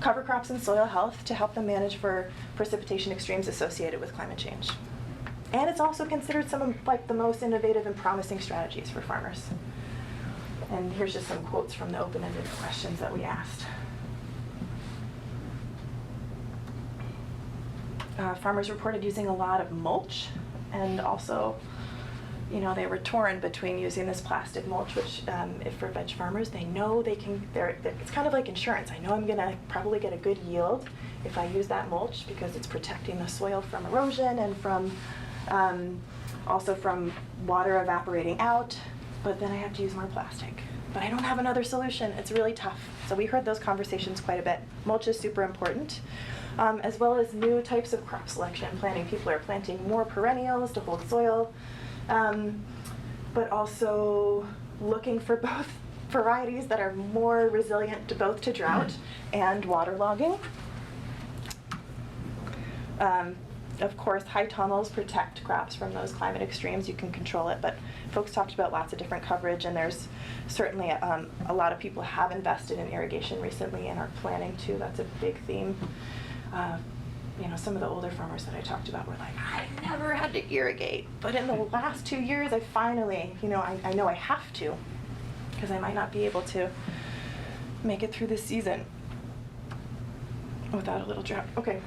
[SPEAKER 9] cover crops and soil health to help them manage for precipitation extremes associated with climate change. And it's also considered some of the most innovative and promising strategies for farmers. And here's just some quotes from the open-ended questions that we asked. Farmers reported using a lot of mulch, and also, they were torn between using this plastic mulch, which, if for veg farmers, they know it's kind of like insurance. I know I'm gonna probably get a good yield if I use that mulch because it's protecting the soil from erosion and from, also from water evaporating out, but then I have to use more plastic. But I don't have another solution. It's really tough. So we heard those conversations quite a bit. Mulch is super important. As well as new types of crop selection and planting. People are planting more perennials to hold soil, but also looking for both varieties that are more resilient to both to drought and waterlogging. Of course, high tunnels protect crops from those climate extremes. You can control it, but folks talked about lots of different coverage, and there's certainly a lot of people have invested in irrigation recently and are planning to. That's a big theme. Some of the older farmers that I talked about were like, I never had to irrigate, but in the last 2 years, I finally, I know I have to, because I might not be able to make it through this season without a little drought. Okay,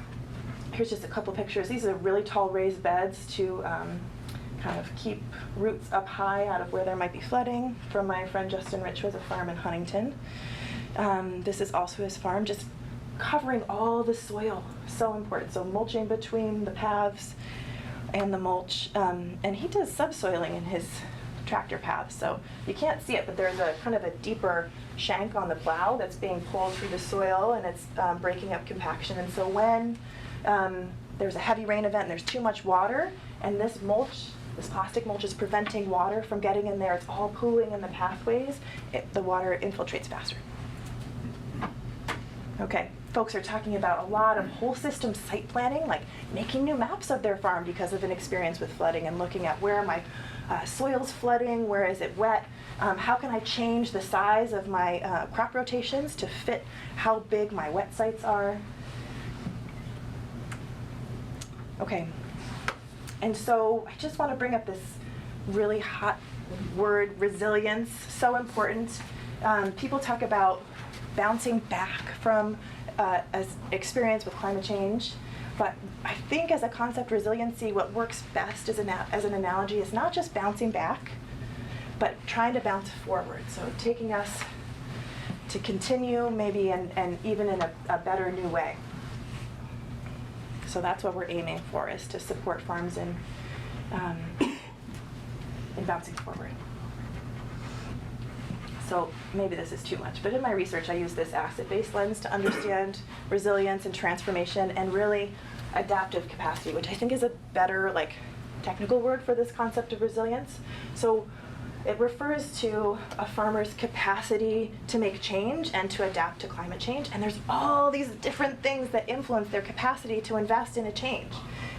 [SPEAKER 9] here's just a couple pictures. These are really tall raised beds to kind of keep roots up high out of where there might be flooding, from my friend Justin Rich, who has a farm in Huntington. This is also his farm, just covering all the soil, so important. So mulching between the paths and the mulch, and he does subsoiling in his tractor paths, so you can't see it, but there's a kind of a deeper shank on the plow that's being pulled through the soil, and it's breaking up compaction. And so when there's a heavy rain event and there's too much water, and this plastic mulch is preventing water from getting in there, it's all pooling in the pathways, the water infiltrates faster. Okay, folks are talking about a lot of whole system site planning, like making new maps of their farm because of an experience with flooding, and looking at where are my soils flooding, where is it wet, how can I change the size of my crop rotations to fit how big my wet sites are. Okay, and so I just want to bring up this really hot word, resilience, so important. People talk about bouncing back from as experience with climate change, but I think as a concept, resiliency, what works best as an analogy is not just bouncing back, but trying to bounce forward. So taking us to continue maybe and even in a better new way. So that's what we're aiming for, is to support farms in bouncing forward. So maybe this is too much, but in my research I use this asset-based lens to understand resilience and transformation, and really adaptive capacity, which I think is a better technical word for this concept of resilience. So it refers to a farmer's capacity to make change and to adapt to climate change, and there's all these different things that influence their capacity to invest in a change.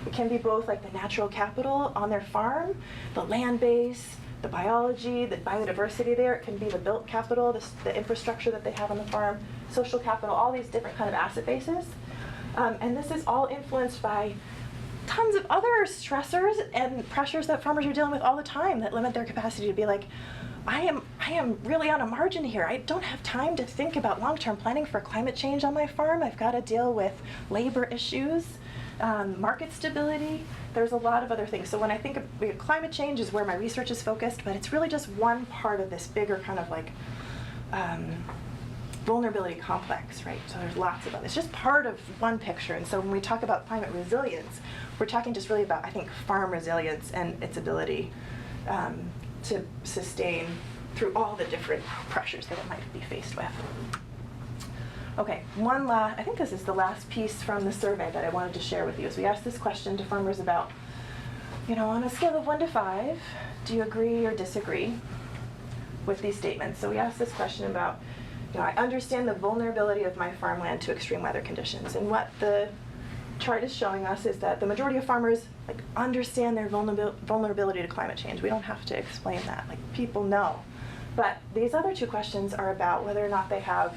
[SPEAKER 9] It can be both like the natural capital on their farm, the land base, the biology, the biodiversity there. It can be the built capital, the infrastructure that they have on the farm, social capital, all these different kind of asset bases. And this is all influenced by tons of other stressors and pressures that farmers are dealing with all the time that limit their capacity to be like, I am really on a margin here. I don't have time to think about long-term planning for climate change on my farm. I've got to deal with labor issues. market stability. There's a lot of other things. So when I think of climate change is where my research is focused, but it's really just one part of this bigger kind of like vulnerability complex, right? So there's lots of others. It's just part of one picture. And so when we talk about climate resilience, we're talking just really about, I think, farm resilience and its ability to sustain through all the different pressures that it might be faced with. Okay, I think this is the last piece from the survey that I wanted to share with you. So we asked this question to farmers about, on a scale of 1 to 5, do you agree or disagree with these statements? So we asked this question about, I understand the vulnerability of my farmland to extreme weather conditions. And what the chart is showing us is that the majority of farmers understand their vulnerability to climate change. We don't have to explain that. People know. But these other 2 questions are about whether or not they have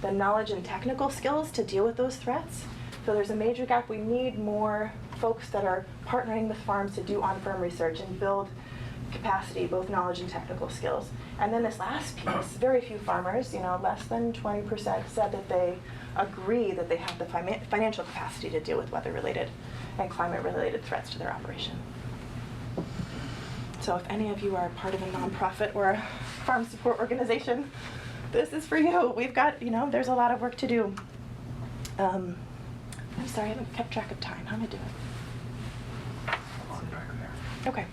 [SPEAKER 9] the knowledge and technical skills to deal with those threats. So there's a major gap. We need more folks that are partnering with farms to do on-farm research and build capacity, both knowledge and technical skills. And then this last piece, very few farmers, less than 20% said that they agree that they have the financial capacity to deal with weather-related and climate-related threats to their operation. So if any of you are part of a nonprofit or a farm support organization, this is for you. We've got, there's a lot of work to do. I'm sorry, I haven't kept track of time. How am I doing? Okay.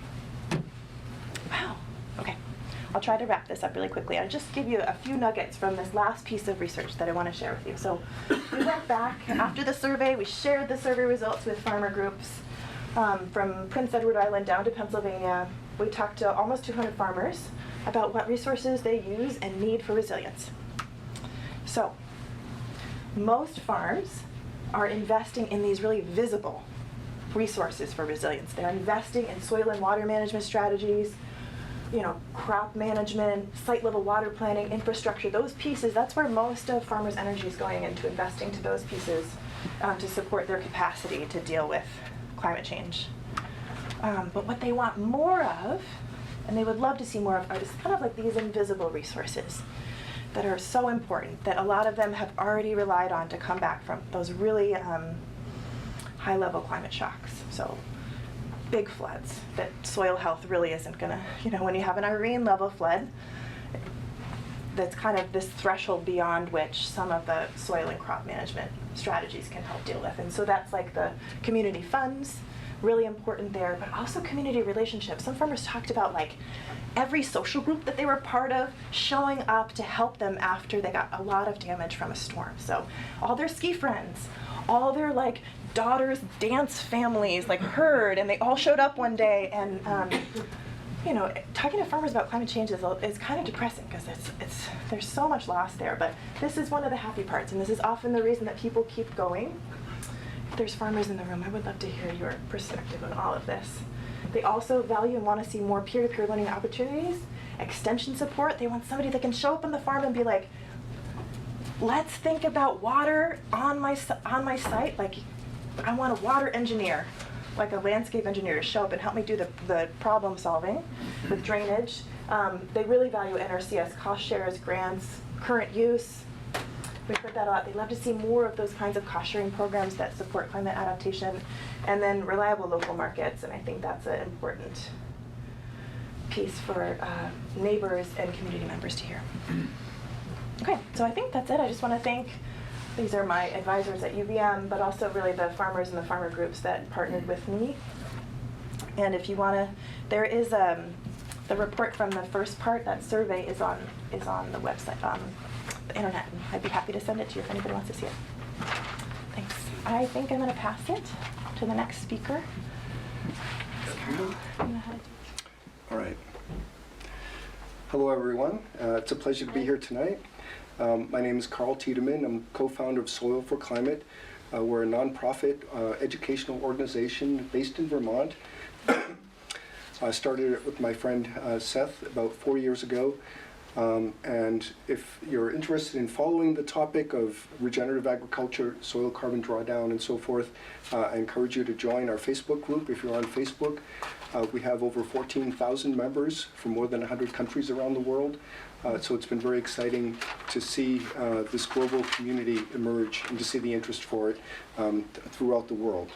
[SPEAKER 9] Wow. Okay. I'll try to wrap this up really quickly. I'll just give you a few nuggets from this last piece of research that I want to share with you. So we went back after the survey. We shared the survey results with farmer groups from Prince Edward Island down to Pennsylvania. We talked to almost 200 farmers about what resources they use and need for resilience. So most farms are investing in these really visible resources for resilience. They're investing in soil and water management strategies, crop management, site-level water planning, infrastructure, those pieces. That's where most of farmers' energy is going into, investing to those pieces to support their capacity to deal with climate change. But what they want more of, and they would love to see more of, are just kind of like these invisible resources that are so important that a lot of them have already relied on to come back from those really high-level climate shocks. So big floods, that soil health really isn't gonna, when you have an Irene-level flood, that's kind of this threshold beyond which some of the soil and crop management strategies can help deal with. And so that's like the community funds, really important there, but also community relationships. Some farmers talked about every social group that they were part of showing up to help them after they got a lot of damage from a storm. So all their ski friends, all their daughters' dance families heard, and they all showed up one day. And talking to farmers about climate change is kind of depressing because there's so much loss there. But this is one of the happy parts, and this is often the reason that people keep going. If there's farmers in the room, I would love to hear your perspective on all of this. They also value and want to see more peer-to-peer learning opportunities, extension support. They want somebody that can show up on the farm and be like, let's think about water on my site. I want a water engineer, like a landscape engineer, to show up and help me do the problem solving with drainage. They really value NRCS cost shares, grants, current use. We've heard that a lot. They'd love to see more of those kinds of cost sharing programs that support climate adaptation, and then reliable local markets. And I think that's an important piece for neighbors and community members to hear. Okay, so I think that's it. I just want to thank, these are my advisors at UVM, but also really the farmers and the farmer groups that partnered with me. And if you want to, there is the report from the first part. That survey is on the website, on the internet. And I'd be happy to send it to you if anybody wants to see it. Thanks. I think I'm going to pass it to the next speaker. Go ahead.
[SPEAKER 10] All right. Hello, everyone. It's a pleasure to be here tonight. My name is Carl Tiedemann. I'm co-founder of Soil for Climate. We're a nonprofit educational organization based in Vermont. I started it with my friend Seth about 4 years ago. And if you're interested in following the topic of regenerative agriculture, soil carbon drawdown, and so forth, I encourage you to join our Facebook group if you're on Facebook. We have over 14,000 members from more than 100 countries around the world. So it's been very exciting to see this global community emerge and to see the interest for it throughout the world.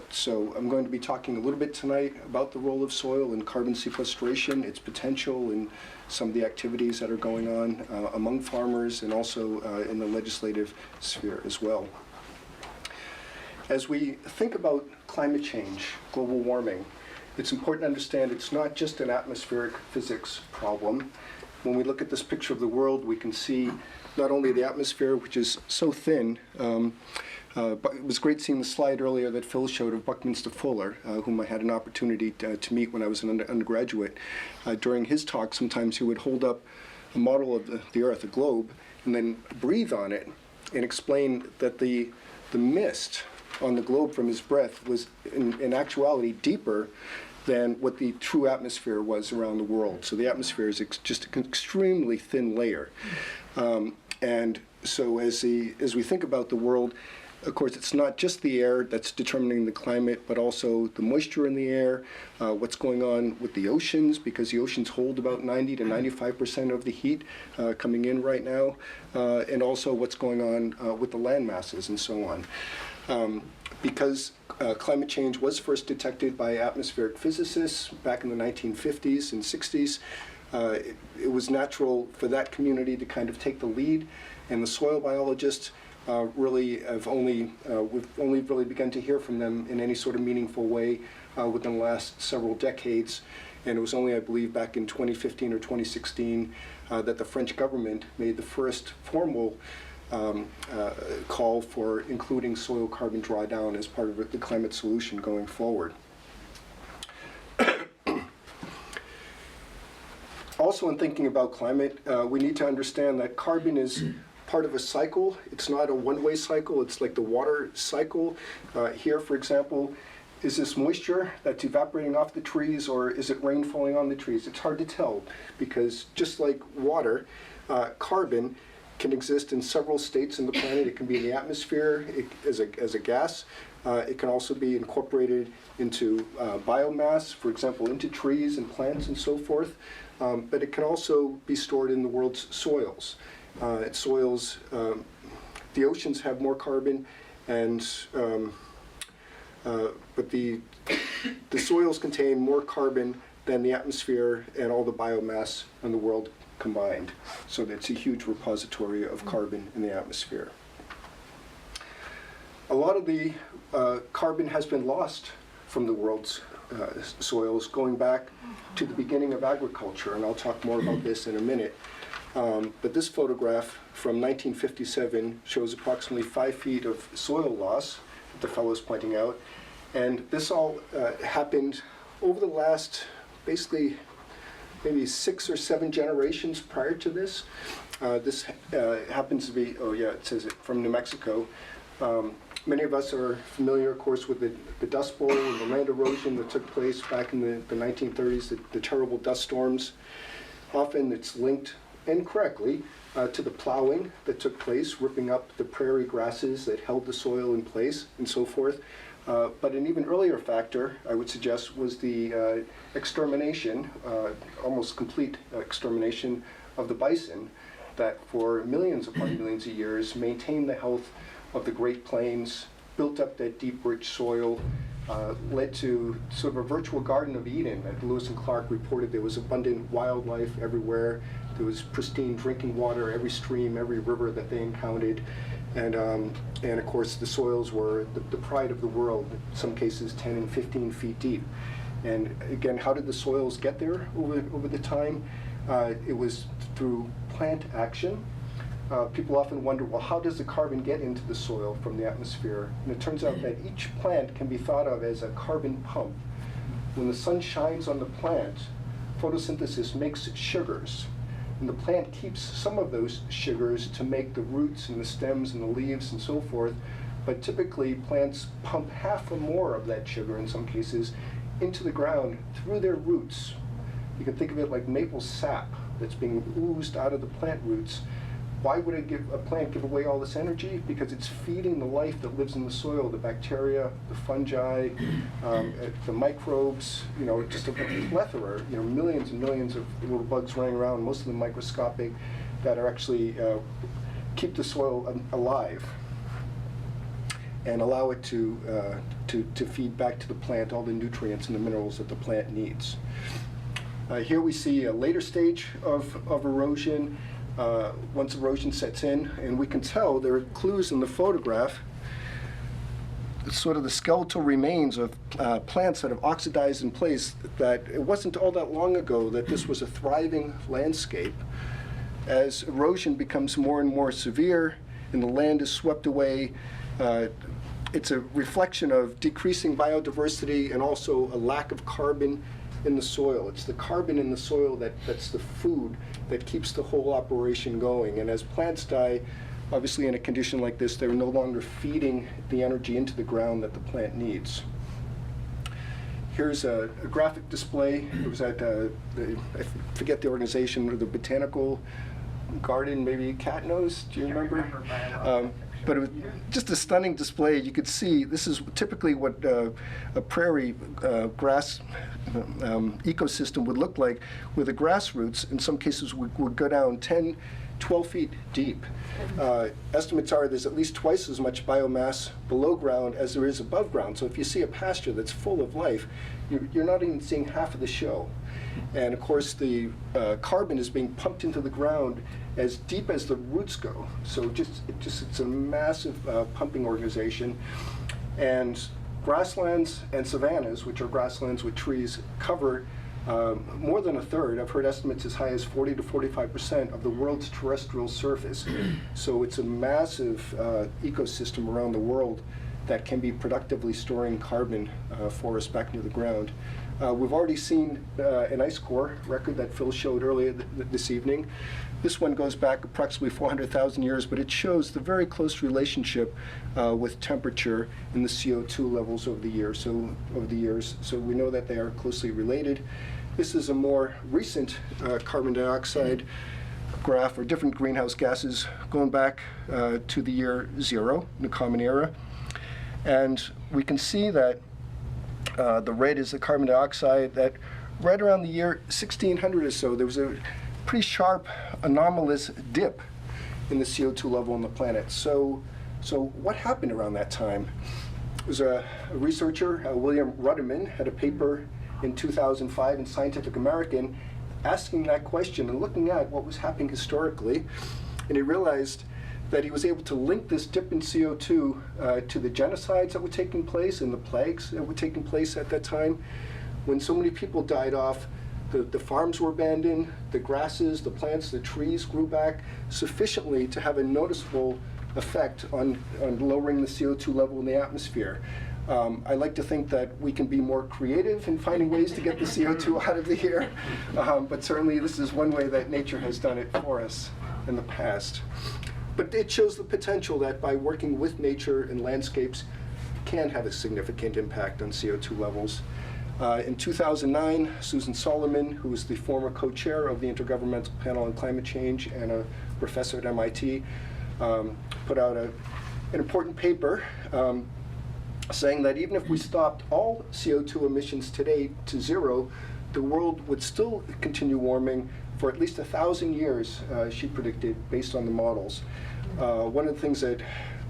[SPEAKER 10] So I'm going to be talking a little bit tonight about the role of soil in carbon sequestration, its potential, and some of the activities that are going on among farmers and also in the legislative sphere as well. As we think about climate change, global warming, it's important to understand it's not just an atmospheric physics problem. When we look at this picture of the world, we can see not only the atmosphere, which is so thin, but it was great seeing the slide earlier that Phil showed of Buckminster Fuller, whom I had an opportunity to meet when I was an undergraduate. During his talk, sometimes he would hold up a model of the Earth, a globe, and then breathe on it and explain that the mist on the globe from his breath was in actuality deeper than what the true atmosphere was around the world. So the atmosphere is just an extremely thin layer. And so as we think about the world, of course, it's not just the air that's determining the climate, but also the moisture in the air, what's going on with the oceans, because the oceans hold about 90 to 95% of the heat coming in right now, and also what's going on with the land masses and so on. Because climate change was first detected by atmospheric physicists back in the 1950s and 60s, it was natural for that community to kind of take the lead, and the soil biologists we've only really begun to hear from them in any sort of meaningful way within the last several decades. And it was only, I believe, back in 2015 or 2016 that the French government made the first formal call for including soil carbon drawdown as part of the climate solution going forward. Also, in thinking about climate, we need to understand that carbon is part of a cycle. It's not a one-way cycle. It's like the water cycle. Here, for example, is this moisture that's evaporating off the trees, or is it rain falling on the trees? It's hard to tell, because just like water, carbon can exist in several states in the planet. It can be in the atmosphere as a gas. It can also be incorporated into biomass, for example, into trees and plants and so forth. But it can also be stored in the world's soils. The oceans have more carbon, and but the soils contain more carbon than the atmosphere and all the biomass in the world combined. So that's a huge repository of carbon in the atmosphere. A lot of the carbon has been lost from the world's soils going back to the beginning of agriculture, and I'll talk more about this in a minute. But this photograph from 1957 shows approximately 5 feet of soil loss that the fellow's pointing out. And this all happened over the last, basically, maybe 6 or 7 generations prior to this. This happens to be, oh yeah, it says it, from New Mexico. Many of us are familiar, of course, with the Dust Bowl and the land erosion that took place back in the 1930s, the terrible dust storms. Often it's linked, incorrectly, to the plowing that took place, ripping up the prairie grasses that held the soil in place and so forth. But an even earlier factor, I would suggest, was the extermination, almost complete extermination of the bison that for millions upon millions of years maintained the health of the Great Plains, built up that deep, rich soil, led to sort of a virtual Garden of Eden that Lewis and Clark reported. There was abundant wildlife everywhere. There was pristine drinking water, every stream, every river that they encountered. And of course, the soils were the pride of the world, in some cases 10 and 15 feet deep. And again, how did the soils get there over the time? It was through plant action. People often wonder, well, how does the carbon get into the soil from the atmosphere? And it turns out that each plant can be thought of as a carbon pump. When the sun shines on the plant, photosynthesis makes sugars. And the plant keeps some of those sugars to make the roots and the stems and the leaves and so forth. But typically, plants pump half or more of that sugar, in some cases, into the ground through their roots. You can think of it like maple sap that's being oozed out of the plant roots. Why would a plant give away all this energy? Because it's feeding the life that lives in the soil, the bacteria, the fungi, the microbes, just a plethora, millions and millions of little bugs running around, most of them microscopic, that are actually keep the soil alive. and allow it to feed back to the plant all the nutrients and the minerals that the plant needs. Here we see a later stage of erosion, once erosion sets in, and we can tell there are clues in the photograph, sort of the skeletal remains of plants that have oxidized in place, that it wasn't all that long ago that this was a thriving landscape. As erosion becomes more and more severe and the land is swept away, it's a reflection of decreasing biodiversity and also a lack of carbon in the soil. It's the carbon in the soil that's the food that keeps the whole operation going. And as plants die, obviously in a condition like this, they're no longer feeding the energy into the ground that the plant needs. Here's a graphic display. It was at, I forget the organization, or the Botanical Garden, maybe Catnose, do you remember? But it was just a stunning display. You could see this is typically what a prairie grass ecosystem would look like, where the grass roots in some cases would go down 10, 12 feet deep. Estimates are there's at least twice as much biomass below ground as there is above ground. So if you see a pasture that's full of life, you're not even seeing half of the show. And of course, the carbon is being pumped into the ground as deep as the roots go. So it's a massive pumping organization. And grasslands and savannas, which are grasslands with trees, cover more than a third. I've heard estimates as high as 40 to 45% of the world's terrestrial surface. So it's a massive ecosystem around the world that can be productively storing carbon for us back near the ground. We've already seen an ice core record that Phil showed earlier this evening. This one goes back approximately 400,000 years, but it shows the very close relationship with temperature and the CO2 levels over the years. So we know that they are closely related. This is a more recent carbon dioxide graph, or different greenhouse gases, going back to the year 0, the Common Era. And we can see that the red is the carbon dioxide, that right around the year 1600 or so, there was a pretty sharp anomalous dip in the CO2 level on the planet. So what happened around that time? It was a researcher, William Rudiman, had a paper in 2005 in Scientific American asking that question and looking at what was happening historically. And he realized that he was able to link this dip in CO2 to the genocides that were taking place and the plagues that were taking place at that time. When so many people died off, the farms were abandoned, the grasses, the plants, the trees grew back sufficiently to have a noticeable effect on lowering the CO2 level in the atmosphere. I like to think that we can be more creative in finding ways to get the CO2 out of the air, but certainly this is one way that nature has done it for us in the past. But it shows the potential that by working with nature and landscapes can have a significant impact on CO2 levels. In 2009, Susan Solomon, who was the former co-chair of the Intergovernmental Panel on Climate Change and a professor at MIT, put out an important paper saying that even if we stopped all CO2 emissions today to 0, the world would still continue warming for at least 1,000 years, she predicted, based on the models. One of the things that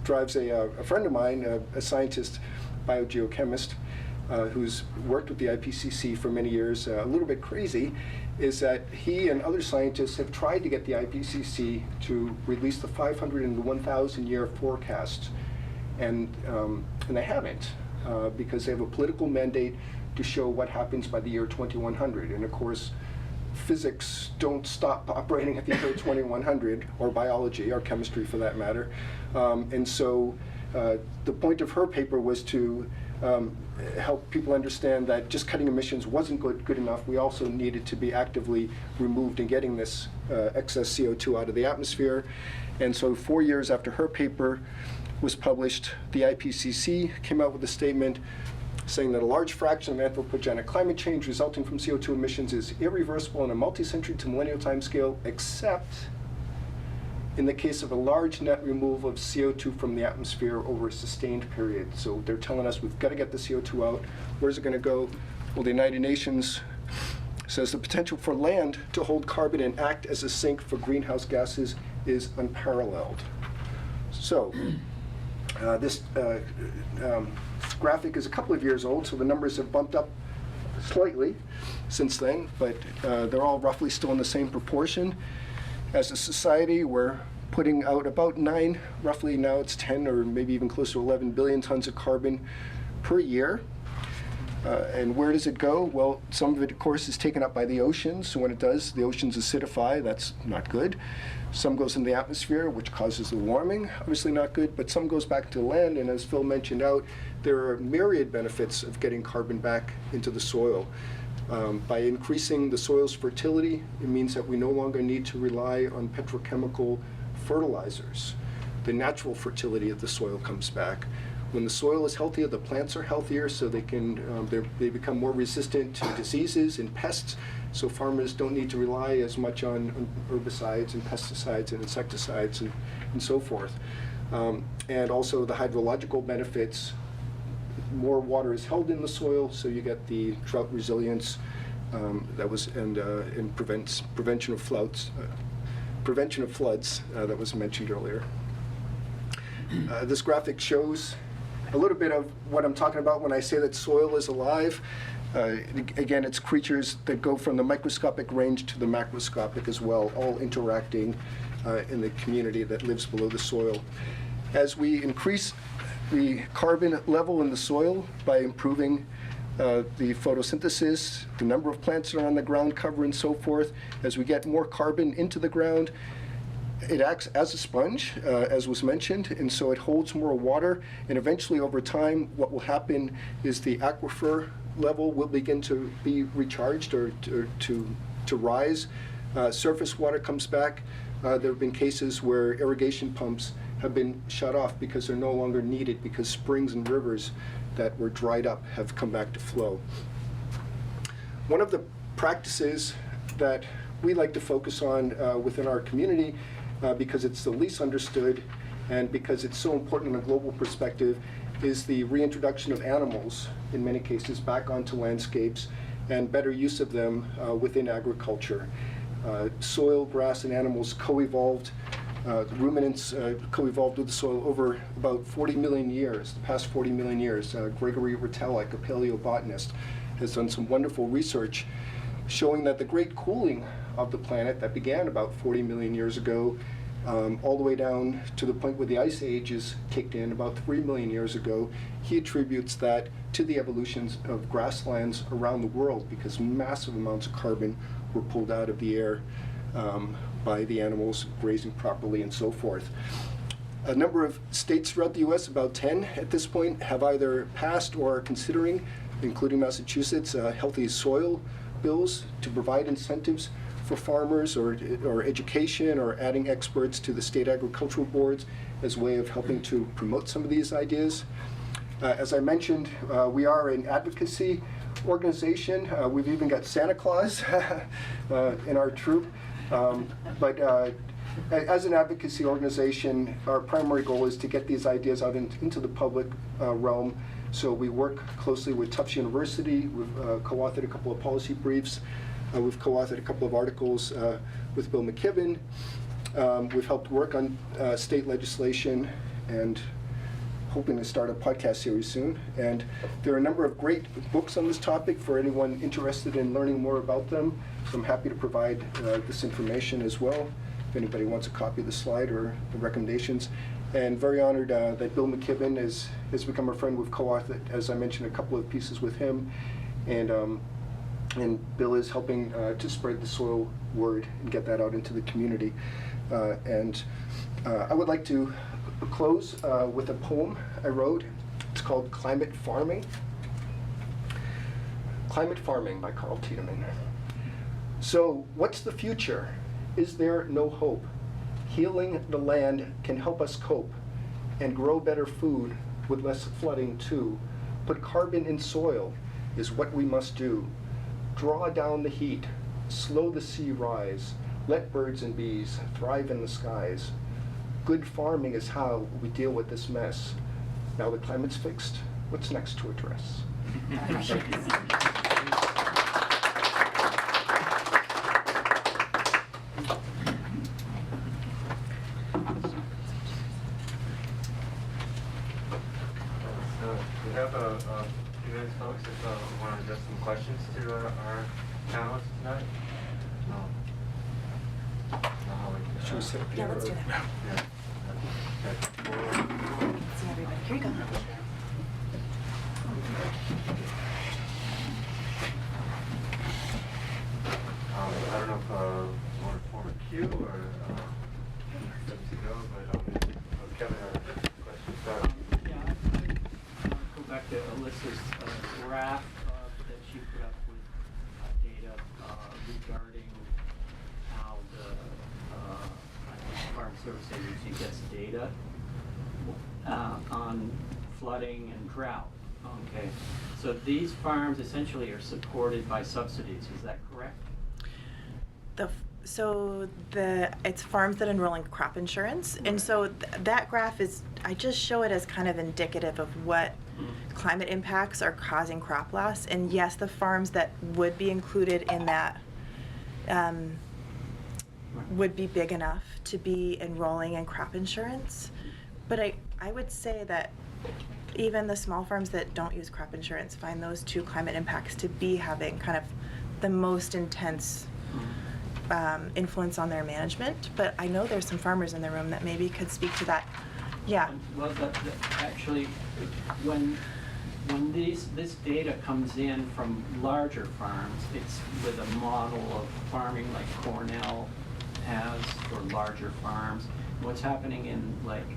[SPEAKER 10] drives a friend of mine, a scientist, biogeochemist, who's worked with the IPCC for many years, a little bit crazy, is that he and other scientists have tried to get the IPCC to release the 500 and the 1,000 year forecasts, and they haven't, because they have a political mandate to show what happens by the year 2100. And of course, physics don't stop operating at the year 2100, or biology, or chemistry for that matter. And so the point of her paper was to help people understand that just cutting emissions wasn't good enough. We also needed to be actively removed in getting this excess CO2 out of the atmosphere. And so 4 years after her paper was published, the IPCC came out with a statement saying that a large fraction of anthropogenic climate change resulting from CO2 emissions is irreversible in a multi-century to millennial timescale, except in the case of a large net removal of CO2 from the atmosphere over a sustained period. So they're telling us we've got to get the CO2 out. Where's it going to go? Well, the United Nations says the potential for land to hold carbon and act as a sink for greenhouse gases is unparalleled. So This graphic is a couple of years old, so the numbers have bumped up slightly since then, but they're all roughly still in the same proportion. As a society, we're putting out about 9, roughly now it's 10 or maybe even close to 11 billion tons of carbon per year. And where does it go? Well, some of it, of course, is taken up by the oceans. So when it does, the oceans acidify. That's not good. Some goes in the atmosphere, which causes the warming. Obviously not good. But some goes back to land. And as Phil mentioned out, there are myriad benefits of getting carbon back into the soil. By increasing the soil's fertility, it means that we no longer need to rely on petrochemical fertilizers. The natural fertility of the soil comes back. When the soil is healthier, the plants are healthier, so they become more resistant to diseases and pests. So farmers don't need to rely as much on herbicides and pesticides and insecticides and so forth. And also the hydrological benefits. More water is held in the soil, so you get the drought resilience and prevention of floods. That was mentioned earlier. This graphic shows a little bit of what I'm talking about when I say that soil is alive. Again, it's creatures that go from the microscopic range to the macroscopic as well, all interacting in the community that lives below the soil. As we increase the carbon level in the soil by improving the photosynthesis, the number of plants that are on the ground cover and so forth, as we get more carbon into the ground, it acts as a sponge, as was mentioned, and so it holds more water, and eventually over time what will happen is the aquifer level will begin to be recharged or to rise. Surface water comes back. There have been cases where irrigation pumps have been shut off because they're no longer needed because springs and rivers that were dried up have come back to flow. One of the practices that we like to focus on within our community because it's the least understood and because it's so important in a global perspective is the reintroduction of animals, in many cases, back onto landscapes and better use of them within agriculture. Soil, grass, and animals co-evolved. Ruminants co-evolved with the soil over about 40 million years, the past 40 million years. Gregory Retallick, a paleobotanist, has done some wonderful research showing that the great cooling of the planet that began about 40 million years ago, all the way down to the point where the ice ages kicked in about 3 million years ago, he attributes that to the evolutions of grasslands around the world because massive amounts of carbon were pulled out of the air by the animals grazing properly and so forth. A number of states throughout the U.S., about 10 at this point, have either passed or are considering, including Massachusetts, healthy soil bills to provide incentives for farmers or education or adding experts to the state agricultural boards as a way of helping to promote some of these ideas. As I mentioned, we are an advocacy organization. We've even got Santa Claus in our troop. But as an advocacy organization, our primary goal is to get these ideas out into the public realm. So we work closely with Tufts University. We've co-authored a couple of policy briefs. We've co-authored a couple of articles with Bill McKibben. We've helped work on state legislation and hoping to start a podcast series soon. And there are a number of great books on this topic for anyone interested in learning more about them. So I'm happy to provide this information as well, if anybody wants a copy of the slide or the recommendations. And very honored that Bill McKibben has become a friend. We've co-authored, as I mentioned, a couple of pieces with him. And Bill is helping to spread the soil word and get that out into the community. I would like to close with a poem I wrote. It's called Climate Farming. Climate Farming by Carl Tiedemann. So, what's the future? Is there no hope? Healing the land can help us cope and grow better food with less flooding too. Put carbon in soil is what we must do. Draw down the heat, slow the sea rise, let birds and bees thrive in the skies. Good farming is how we deal with this mess. Now the climate's fixed, what's next to address?
[SPEAKER 1] we have a few minutes, folks, if we want to address some questions to our panelists tonight.
[SPEAKER 10] Should we sit up
[SPEAKER 9] Yeah,
[SPEAKER 10] here?
[SPEAKER 9] let's do
[SPEAKER 10] or-
[SPEAKER 9] that.
[SPEAKER 1] Yeah. Okay. Well,
[SPEAKER 9] See everybody. Here you go.
[SPEAKER 1] I don't know if you want to form a queue or to go, but Kevin, question start.
[SPEAKER 5] Yeah, I go back to Elisa's graph that she put up with data regarding how the I think Farm Service Agency gets data on flooding and drought. Okay, so these farms essentially are supported by subsidies, is that correct?
[SPEAKER 9] It's farms that enroll in crop insurance, and so that graph is, I just show it as kind of indicative of what climate impacts are causing crop loss. And yes, the farms that would be included in that would be big enough to be enrolling in crop insurance. But I would say that even the small farms that don't use crop insurance find those two climate impacts to be having kind of the most intense influence on their management. But I know there's some farmers in the room that maybe could speak to that. Yeah.
[SPEAKER 5] Well, actually, when this data comes in from larger farms, it's with a model of farming like Cornell has for larger farms. What's happening in like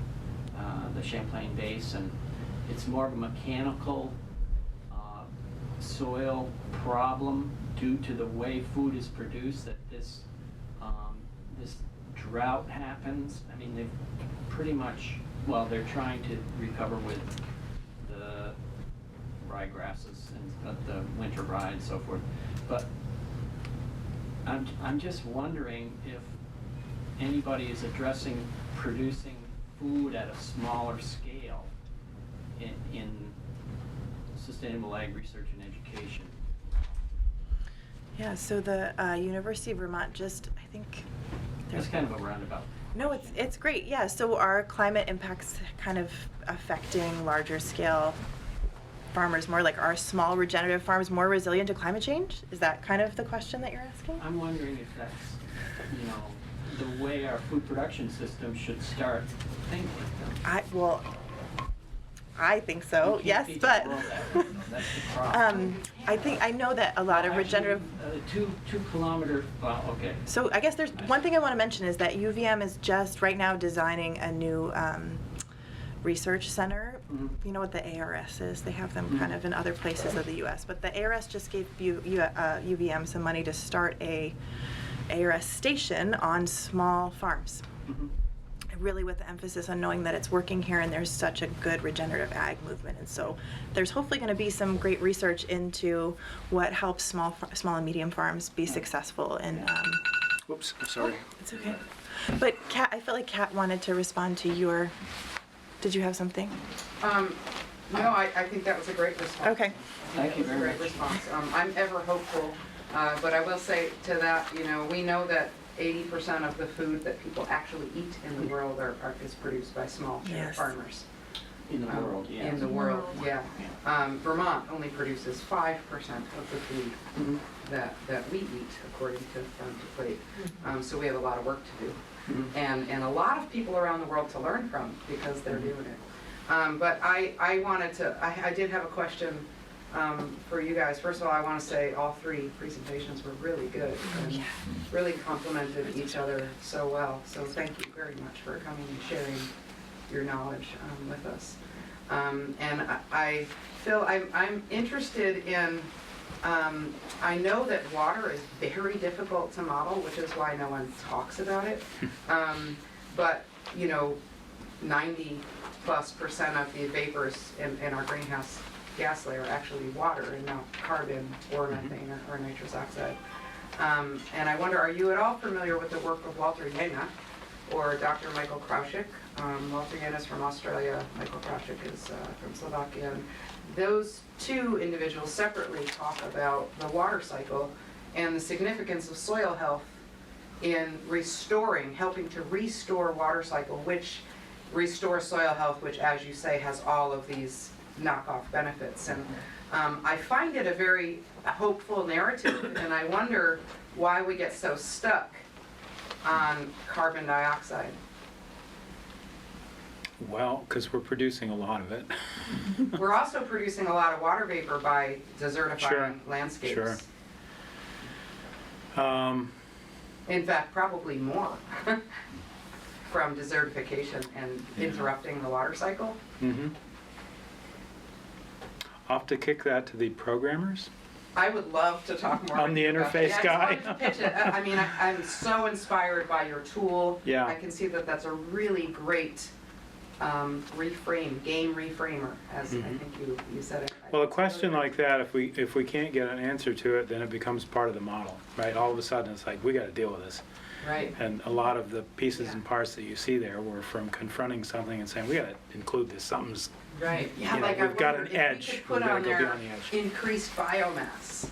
[SPEAKER 5] the Champlain Basin, it's more of a mechanical soil problem due to the way food is produced, that this drought happens. I mean, they've pretty much, well, they're trying to recover with the ryegrasses and the winter rye and so forth. But I'm just wondering if anybody is addressing producing food at a smaller scale in sustainable ag research and education.
[SPEAKER 9] Yeah, so the University of Vermont just, I think,
[SPEAKER 5] It's kind of a roundabout.
[SPEAKER 9] no, it's great. Yeah, so are climate impacts kind of affecting larger scale farmers more? Like, are small regenerative farms more resilient to climate change? Is that kind of the question that you're asking?
[SPEAKER 5] I'm wondering if that's, the way our food production system should start thinking.
[SPEAKER 9] I think so,
[SPEAKER 5] We can't
[SPEAKER 9] yes,
[SPEAKER 5] teach
[SPEAKER 9] but
[SPEAKER 5] the world that, that's the problem.
[SPEAKER 9] I know that a lot of regenerative.
[SPEAKER 5] Actually, 2 kilometer, well, okay.
[SPEAKER 9] So I guess there's one thing I want to mention is that UVM is just right now designing a new research center.
[SPEAKER 5] Mhm.
[SPEAKER 9] You know what the ARS is? They have them kind of in other places of the U.S. But the ARS just gave UVM some money to start a ARS station on small farms.
[SPEAKER 5] Mhm.
[SPEAKER 9] Really with the emphasis on knowing that it's working here and there's such a good regenerative ag movement. And so there's hopefully going to be some great research into what helps small and medium farms be successful. And
[SPEAKER 10] Whoops, I'm sorry.
[SPEAKER 9] it's okay. But Kat, I felt like Kat wanted to respond to your, did you have something?
[SPEAKER 4] No, I think that was a great response.
[SPEAKER 9] Okay.
[SPEAKER 5] Thank you
[SPEAKER 4] It was a
[SPEAKER 5] very
[SPEAKER 4] great
[SPEAKER 5] much.
[SPEAKER 4] response. I'm ever hopeful, but I will say to that, we know that 80% of the food that people actually eat in the world is produced by small
[SPEAKER 9] Yes.
[SPEAKER 4] farmers.
[SPEAKER 5] In the world, yeah.
[SPEAKER 4] In the world, yeah. Vermont only produces 5% of the food
[SPEAKER 5] Mhm.
[SPEAKER 4] that we eat, according to Farm to Plate. So we have a lot of work to do.
[SPEAKER 5] Mhm.
[SPEAKER 4] And a lot of people around the world to learn from because they're doing it. But I did have a question for you guys. First of all, I want to say all 3 presentations were really good and really complemented each other so well. So thank you very much for coming and sharing your knowledge with us. And I feel I'm interested in, I know that water is very difficult to model, which is why no one talks about it. But 90+% of the vapors in our greenhouse gas layer are actually water and not carbon or methane or nitrous oxide. And I wonder, are you at all familiar with the work of Walter Jenna or Dr. Michael Krauschik? Walter Jenna is from Australia, Michael Krauschik is from Slovakia. And those 2 individuals separately talk about the water cycle and the significance of soil health in helping to restore water cycle, which restores soil health, which, as you say, has all of these knockoff benefits. And I find it a very hopeful narrative, and I wonder why we get so stuck on carbon dioxide.
[SPEAKER 2] Well, because we're producing a lot of it.
[SPEAKER 4] We're also producing a lot of water vapor by desertifying
[SPEAKER 2] Sure,
[SPEAKER 4] landscapes.
[SPEAKER 2] sure.
[SPEAKER 4] In fact, probably more from desertification and interrupting the water cycle.
[SPEAKER 2] I'll have to kick that to the programmers.
[SPEAKER 4] I would love to talk more.
[SPEAKER 2] I'm
[SPEAKER 4] with
[SPEAKER 2] the
[SPEAKER 4] you about that.
[SPEAKER 2] interface
[SPEAKER 4] Yeah, I
[SPEAKER 2] guy.
[SPEAKER 4] just wanted to pitch it. I mean, I'm so inspired by your tool.
[SPEAKER 2] Yeah.
[SPEAKER 4] I can see that that's a really great game reframer, as I think you said it.
[SPEAKER 2] Well, a question like that, if we can't get an answer to it, then it becomes part of the model, right? All of a sudden, it's like, we got to deal with this.
[SPEAKER 4] Right.
[SPEAKER 2] And a lot of the pieces
[SPEAKER 4] Yeah.
[SPEAKER 2] and parts that you see there were from confronting something and saying, we got to include this. Something's,
[SPEAKER 4] Right, yeah,
[SPEAKER 2] you know,
[SPEAKER 4] like I
[SPEAKER 2] we've got
[SPEAKER 4] wondered
[SPEAKER 2] an
[SPEAKER 4] if we
[SPEAKER 2] edge.
[SPEAKER 4] could put
[SPEAKER 2] We've got to
[SPEAKER 4] on
[SPEAKER 2] go
[SPEAKER 4] there
[SPEAKER 2] beyond the edge.
[SPEAKER 4] increased biomass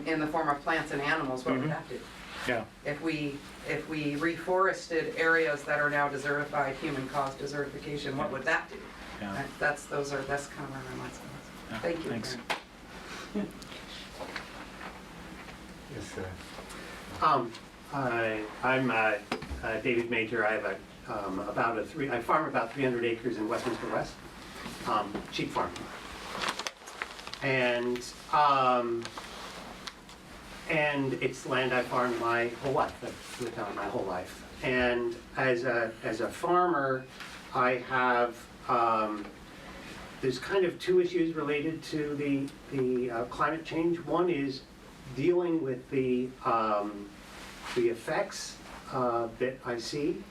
[SPEAKER 4] in the form of plants and animals, what would that do?
[SPEAKER 2] Yeah.
[SPEAKER 4] If we reforested areas that are now desertified, human-caused desertification, what would that do?
[SPEAKER 2] Yeah.
[SPEAKER 4] That's kind of where my mind's going.
[SPEAKER 2] Yeah,
[SPEAKER 4] Thank you.
[SPEAKER 2] thanks.
[SPEAKER 4] Karen.
[SPEAKER 1] Yes, sir.
[SPEAKER 11] I'm David Major. I have I farm about 300 acres in Westminster West, sheep farm. And it's land I've farmed my whole life. I've lived on it my whole life. And as a farmer, I have there's kind of two issues related to the climate change. One is dealing with the effects that I see,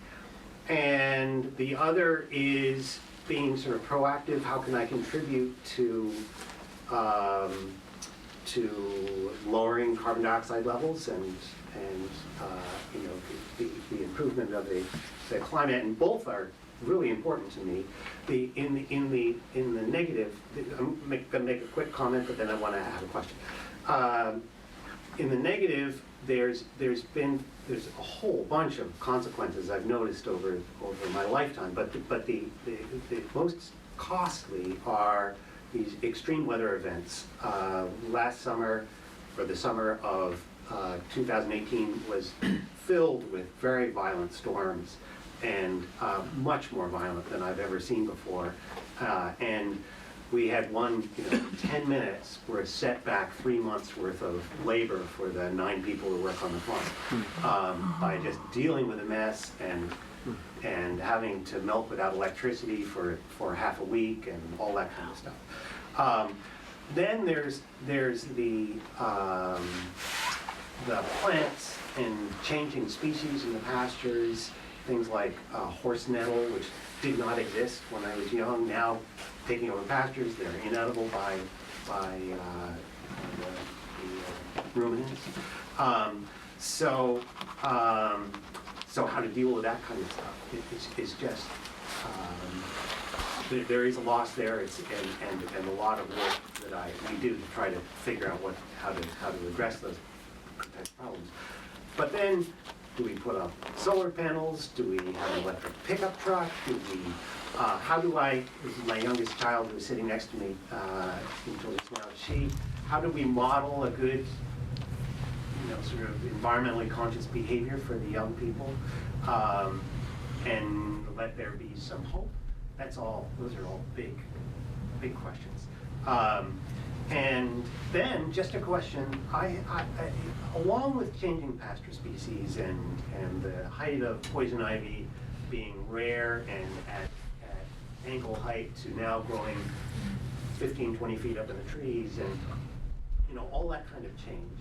[SPEAKER 11] and the other is being sort of proactive. How can I contribute to lowering carbon dioxide levels and you know, the improvement of the climate? And both are really important to me. In the negative, I'm going to make a quick comment, but then I want to have a question. In the negative, there's a whole bunch of consequences I've noticed over my lifetime, but the most costly are these extreme weather events. Last summer, or the summer of 2018, was filled with very violent storms, and much more violent than I've ever seen before. And we had 10 minutes were set back 3 months worth of labor for the 9 people who work on the farm by just dealing with a mess and having to milk without electricity for half a week and all that kind of stuff. Then there's the plants and changing species in the pastures, things like horse nettle, which did not exist when I was young, now taking over pastures. They're inedible by the ruminants. So how to deal with that kind of stuff is just there is a loss there. And a lot of work that we do to try to figure out how to address those types of problems. But then, do we put up solar panels? Do we have an electric pickup truck? How do my youngest child who's sitting next to me, until he's now a sheep, how do we model a good, sort of environmentally conscious behavior for the young people, and let there be some hope? Those are all big questions. And then, just a question, I along with changing pasture species and the height of poison ivy being rare and at ankle height to now growing 15, 20 feet up in the trees, and all that kind of change,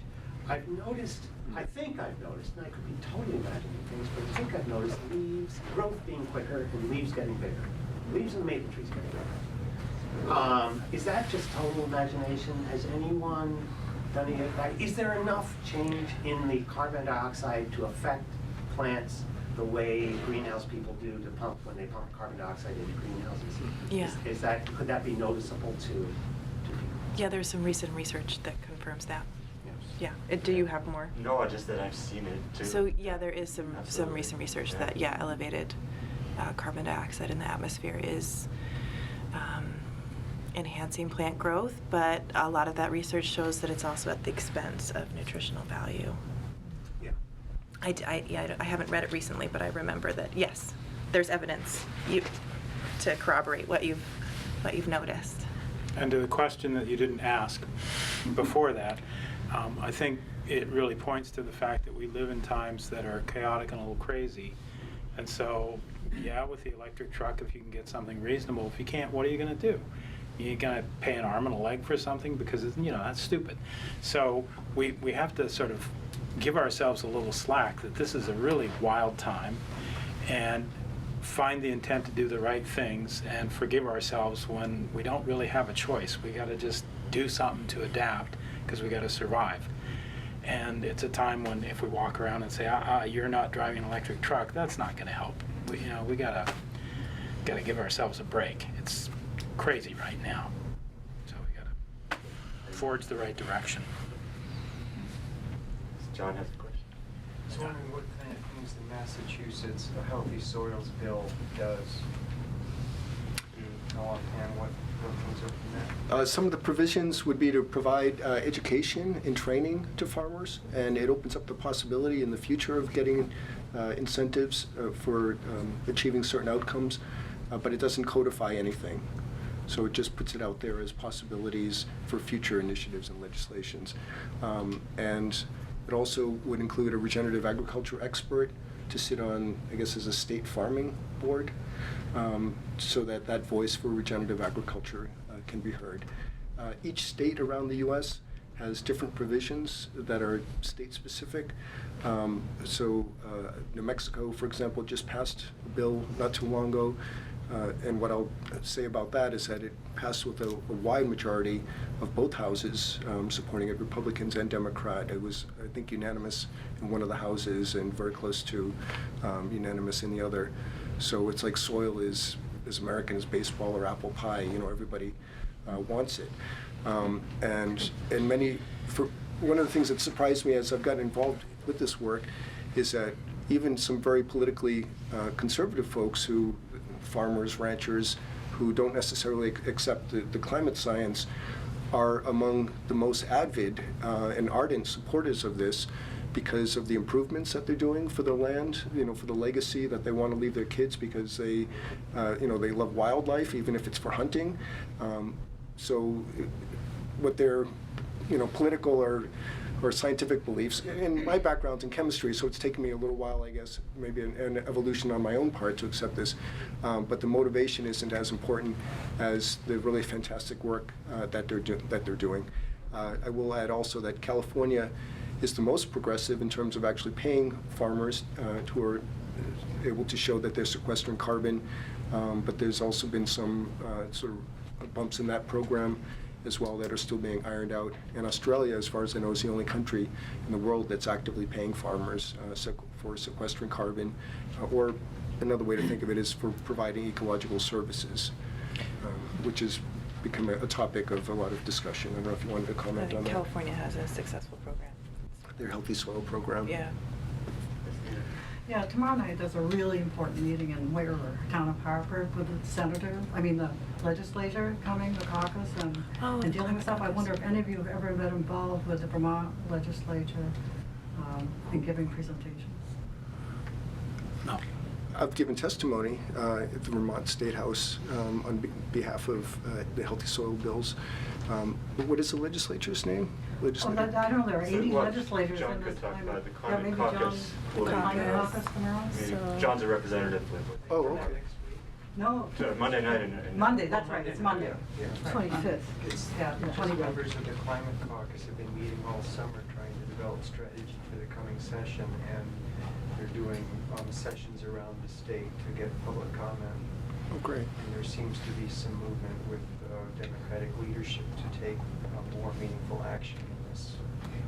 [SPEAKER 11] I think I've noticed, and I could be totally imagining things, but I think I've noticed leaves, growth being quicker and leaves getting bigger. Leaves in the maple trees getting bigger. Is that just total imagination? Has anyone done any of that? Is there enough change in the carbon dioxide to affect plants the way greenhouse people do when they pump carbon dioxide into greenhouses?
[SPEAKER 9] Yeah.
[SPEAKER 11] Could that be noticeable to people?
[SPEAKER 9] Yeah, there's some recent research that confirms that.
[SPEAKER 11] Yes.
[SPEAKER 9] Yeah. Do you have more?
[SPEAKER 1] No, just that I've seen it too.
[SPEAKER 9] So yeah, there is some
[SPEAKER 1] Absolutely.
[SPEAKER 9] recent research
[SPEAKER 1] Yeah.
[SPEAKER 9] that elevated carbon dioxide in the atmosphere is enhancing plant growth, but a lot of that research shows that it's also at the expense of nutritional value.
[SPEAKER 11] Yeah.
[SPEAKER 9] I haven't read it recently, but I remember that, yes, there's evidence to corroborate what you've noticed.
[SPEAKER 2] And to the question that you didn't ask before that, I think it really points to the fact that we live in times that are chaotic and a little crazy. And so, yeah, with the electric truck, if you can get something reasonable, if you can't, what are you going to do? You're going to pay an arm and a leg for something because, that's stupid. So we have to sort of give ourselves a little slack that this is a really wild time, and find the intent to do the right things and forgive ourselves when we don't really have a choice. We got to just do something to adapt because we got to survive. And it's a time when if we walk around and say, you're not driving an electric truck, that's not going to help. We got to give ourselves a break. It's crazy right now. So we got to forge the right direction.
[SPEAKER 1] John has a question.
[SPEAKER 12] I was wondering what kind of things the Massachusetts Healthy Soils Bill does. Can you know offhand what things are from that?
[SPEAKER 10] Some of the provisions would be to provide education and training to farmers, and it opens up the possibility in the future of getting incentives for achieving certain outcomes, but it doesn't codify anything. So it just puts it out there as possibilities for future initiatives and legislations. And it also would include a regenerative agriculture expert to sit on, I guess, as a state farming board, so that that voice for regenerative agriculture can be heard. Each state around the U.S. has different provisions that are state-specific. So New Mexico, for example, just passed a bill not too long ago. And what I'll say about that is that it passed with a wide majority of both houses supporting it, Republicans and Democrat. It was, I think, unanimous in one of the houses and very close to unanimous in the other. So it's like soil is as American as baseball or apple pie. Everybody wants it. And one of the things that surprised me as I've gotten involved with this work is that even some very politically conservative folks farmers, ranchers, who don't necessarily accept the climate science, are among the most avid and ardent supporters of this because of the improvements that they're doing for their land, for the legacy that they want to leave their kids, because they love wildlife, even if it's for hunting. So what their, political or scientific beliefs. And my background's in chemistry, so it's taken me a little while, I guess, maybe an evolution on my own part to accept this. But the motivation isn't as important as the really fantastic work that they're doing. I will add also that California is the most progressive in terms of actually paying farmers who are able to show that they're sequestering carbon. But there's also been some sort of bumps in that program as well that are still being ironed out. And Australia, as far as I know, is the only country in the world that's actively paying farmers for sequestering carbon, or another way to think of it is for providing ecological services, which has become a topic of a lot of discussion. I don't know if you wanted to comment on that.
[SPEAKER 9] California has a successful program.
[SPEAKER 10] Their Healthy Soil program.
[SPEAKER 9] Yeah.
[SPEAKER 13] Yeah, tomorrow night there's a really important meeting in Ware, town of Hartford, with the legislature coming, the caucus, and dealing with stuff. I wonder if any of you have ever been involved with the Vermont legislature in giving presentations.
[SPEAKER 2] No.
[SPEAKER 10] I've given testimony at the Vermont State House on behalf of the Healthy Soil bills. But what is the legislature's name?
[SPEAKER 13] I don't know, there are 80 legislators
[SPEAKER 1] John
[SPEAKER 13] in this
[SPEAKER 1] could talk
[SPEAKER 13] climate.
[SPEAKER 1] about the
[SPEAKER 13] Yeah,
[SPEAKER 1] climate
[SPEAKER 13] maybe
[SPEAKER 1] caucus.
[SPEAKER 13] The climate caucus tomorrow?
[SPEAKER 1] Maybe John's a representative.
[SPEAKER 10] Oh, okay.
[SPEAKER 13] No.
[SPEAKER 1] Monday night in
[SPEAKER 13] Monday, that's right, it's Monday.
[SPEAKER 12] Yeah.
[SPEAKER 13] 25th.
[SPEAKER 12] It's
[SPEAKER 13] Yeah, the
[SPEAKER 12] just
[SPEAKER 13] 25th.
[SPEAKER 12] members of the Climate Caucus have been meeting all summer trying to develop strategy for the coming session, and they're doing sessions around the state to get public comment.
[SPEAKER 10] Oh, great.
[SPEAKER 12] And there seems to be some movement with Democratic leadership to take more meaningful action in this.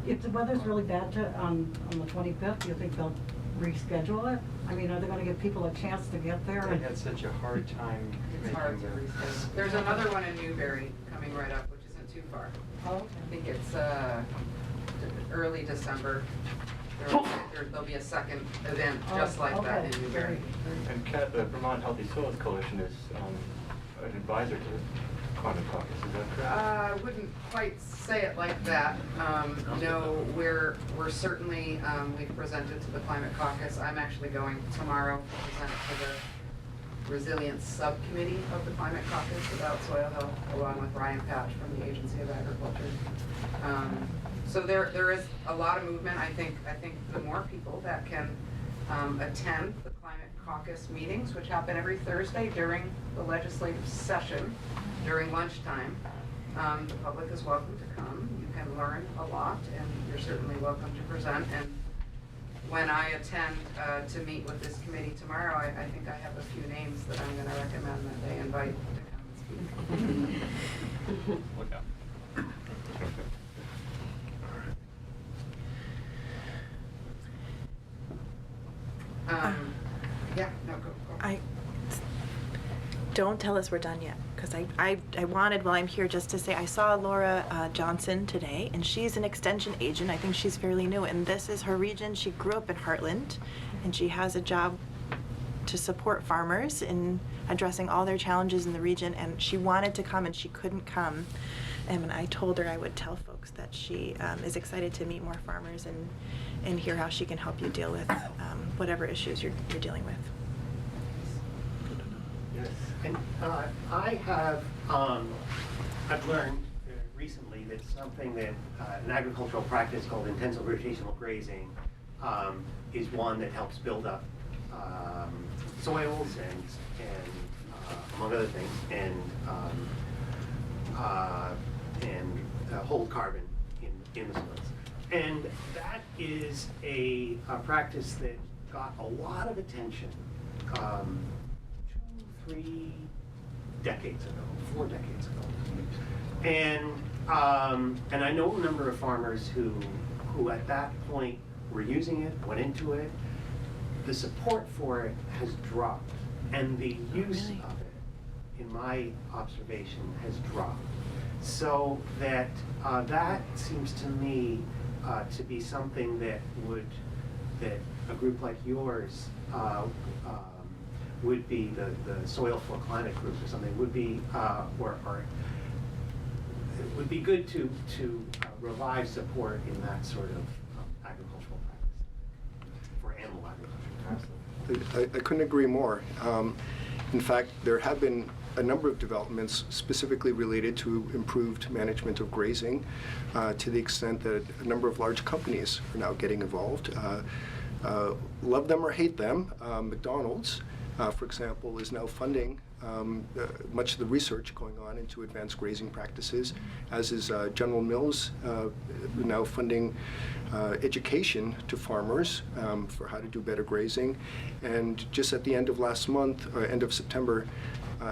[SPEAKER 13] If the weather's really bad on the 25th, do you think they'll reschedule it? I mean, are they going to give people a chance to get there?
[SPEAKER 12] They had such a hard time
[SPEAKER 4] It's hard to
[SPEAKER 12] making
[SPEAKER 4] reschedule. There's another one in Newbury coming right up, which isn't too far.
[SPEAKER 13] Oh,
[SPEAKER 4] I think it's early December. There'll be a second event just like that in Newbury.
[SPEAKER 1] And the Vermont Healthy Soils Coalition is an advisor to the climate caucus, is that correct?
[SPEAKER 4] I wouldn't quite say it like that. No, we're certainly, we've presented to the Climate Caucus. I'm actually going tomorrow to present to the Resilience Subcommittee of the Climate Caucus about soil health, along with Ryan Patch from the Agency of Agriculture. So there is a lot of movement. I think the more people that can attend the Climate Caucus meetings, which happen every Thursday during the legislative session, during lunchtime, the public is welcome to come. You can learn a lot, and you're certainly welcome to present. And when I attend to meet with this committee tomorrow, I think I have a few names that I'm going to recommend that they invite to come and speak.
[SPEAKER 1] Look out.
[SPEAKER 4] Yeah, no, go.
[SPEAKER 9] Don't tell us we're done yet, because I wanted, while I'm here, just to say I saw Laura Johnson today, and she's an extension agent. I think she's fairly new, and this is her region. She grew up in Heartland, and she has a job to support farmers in addressing all their challenges in the region, and she wanted to come, and she couldn't come. And I told her I would tell folks that she is excited to meet more farmers and hear how she can help you deal with whatever issues you're dealing with.
[SPEAKER 11] Yes, and I've learned recently that something that an agricultural practice called intensive rotational grazing is one that helps build up soils and among other things, and hold carbon in the soils. And that is a practice that got a lot of attention 3 decades ago, 4 decades ago. And I know a number of farmers who at that point were using it, went into it. The support for it has dropped, and the use of it, in my observation, has dropped. So that that seems to me to be something that a group like yours would be, the Soil for Climate group or something, would be, or it would be good to revive support in that sort of agricultural practice, for animal agriculture.
[SPEAKER 10] I couldn't agree more. In fact, there have been a number of developments specifically related to improved management of grazing, to the extent that a number of large companies are now getting involved. Love them or hate them, McDonald's, for example, is now funding much of the research going on into advanced grazing practices, as is General Mills now funding education to farmers for how to do better grazing. And just at the end of last month, end of September,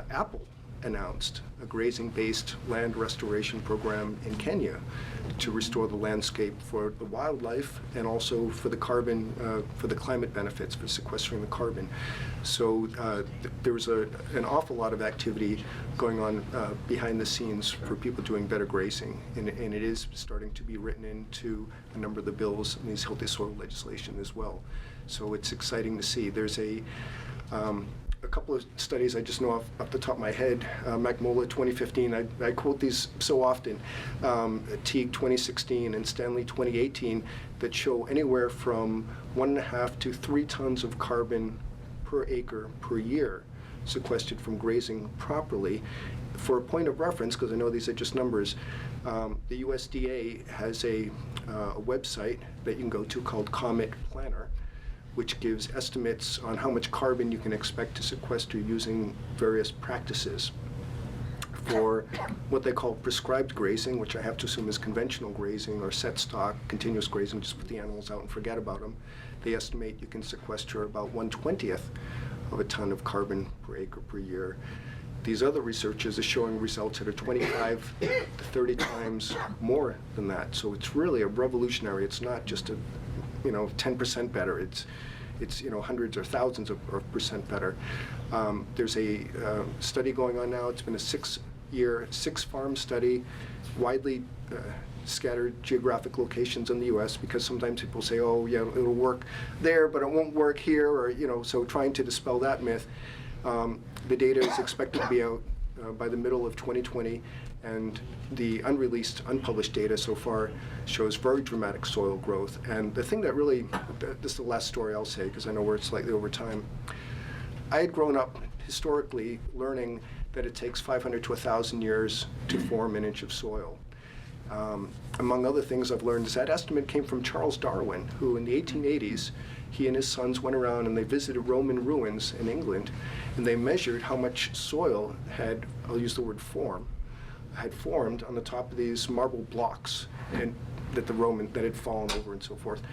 [SPEAKER 10] Apple announced a grazing-based land restoration program in Kenya to restore the landscape for the wildlife and also for the carbon, for the climate benefits, for sequestering the carbon. So there's an awful lot of activity going on behind the scenes for people doing better grazing, and it is starting to be written into a number of the bills in these healthy soil legislation as well. So it's exciting to see. There's a couple of studies I just know off the top of my head. McMullah 2015, I quote these so often, Teague 2016 and Stanley 2018, that show anywhere from 1.5 to 3 tons of carbon per acre per year sequestered from grazing properly. For a point of reference, because I know these are just numbers, the USDA has a website that you can go to called Comet Planner, which gives estimates on how much carbon you can expect to sequester using various practices. For what they call prescribed grazing, which I have to assume is conventional grazing or set stock, continuous grazing, just put the animals out and forget about them, they estimate you can sequester about 1/20th of a ton of carbon per acre per year. These other researchers are showing results that are 25 to 30 times more than that. So it's really a revolutionary. It's not just a 10% better. It's hundreds or thousands of percent better. There's a study going on now. It's been a 6-year, 6-farm study, widely scattered geographic locations in the U.S. because sometimes people say, oh yeah, it'll work there, but it won't work here, or so trying to dispel that myth. The data is expected to be out by the middle of 2020, and the unpublished data so far shows very dramatic soil growth. And the thing that really, this is the last story I'll say, because I know we're slightly over time. I had grown up historically learning that it takes 500 to 1,000 years to form an inch of soil. Among other things I've learned is that estimate came from Charles Darwin, who in the 1880s, he and his sons went around and they visited Roman ruins in England, and they measured how much soil had, I'll use the word form, had formed on the top of these marble blocks and that had fallen over and so forth.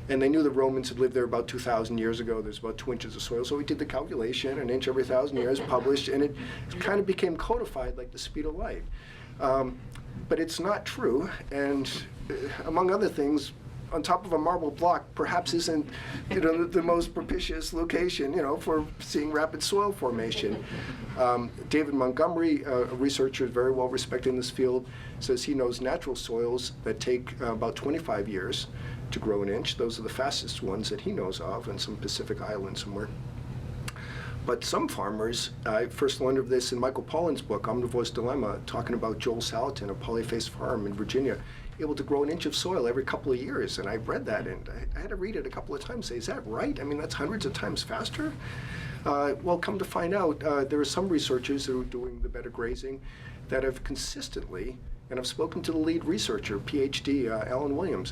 [SPEAKER 10] And they knew the Romans had lived there about 2,000 years ago. There's about 2 inches of soil. So we did the calculation, an inch every 1,000 years, published, and it kind of became codified like the speed of light. But it's not true, and among other things, on top of a marble block perhaps isn't, the most propitious location, for seeing rapid soil formation. David Montgomery, a researcher very well respected in this field, says he knows natural soils that take about 25 years to grow an inch. Those are the fastest ones that he knows of, in some Pacific island somewhere. But some farmers, I first learned of this in Michael Pollan's book, Omnivore's Dilemma, talking about Joel Salatin, a polyface farm in Virginia, able to grow an inch of soil every couple of years. And I read that, and I had to read it a couple of times, say, is that right? I mean, that's hundreds of times faster? Well, come to find out, there are some researchers who are doing the better grazing that have consistently, and I've spoken to the lead researcher, PhD Alan Williams,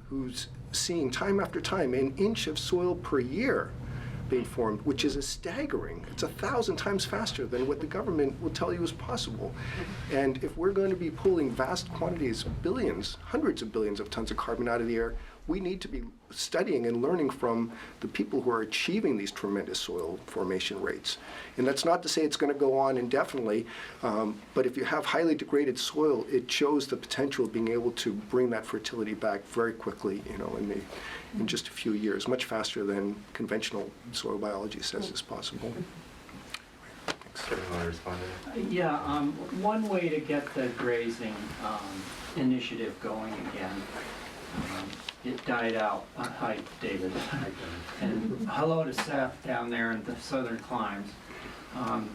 [SPEAKER 10] who's seeing time after time an inch of soil per year being formed, which is a staggering. It's 1,000 times faster than what the government will tell you is possible. And if we're going to be pulling vast quantities, billions, hundreds of billions of tons of carbon out of the air, we need to be studying and learning from the people who are achieving these tremendous soil formation rates. And that's not to say it's going to go on indefinitely, but if you have highly degraded soil, it shows the potential of being able to bring that fertility back very quickly, in just a few years, much faster than conventional soil biology says is possible.
[SPEAKER 1] Kevin, want to respond to that?
[SPEAKER 5] Yeah, one way to get the grazing initiative going again, it died out. Hi, David. And hello to Seth down there in the southern climes.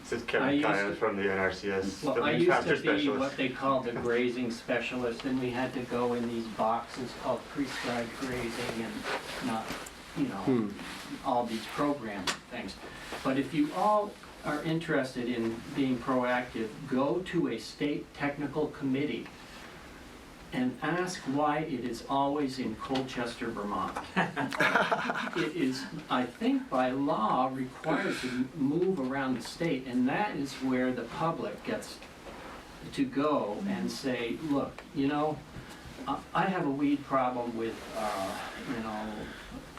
[SPEAKER 1] This is Kevin Kyle from the NRCS.
[SPEAKER 5] Well, I used to be what they called the grazing specialist, and we had to go in these boxes called prescribed grazing and not, all these program things. But if you all are interested in being proactive, go to a state technical committee and ask why it is always in Colchester, Vermont. It is, I think, by law required to move around the state, and that is where the public gets to go and say, look, I have a weed problem with,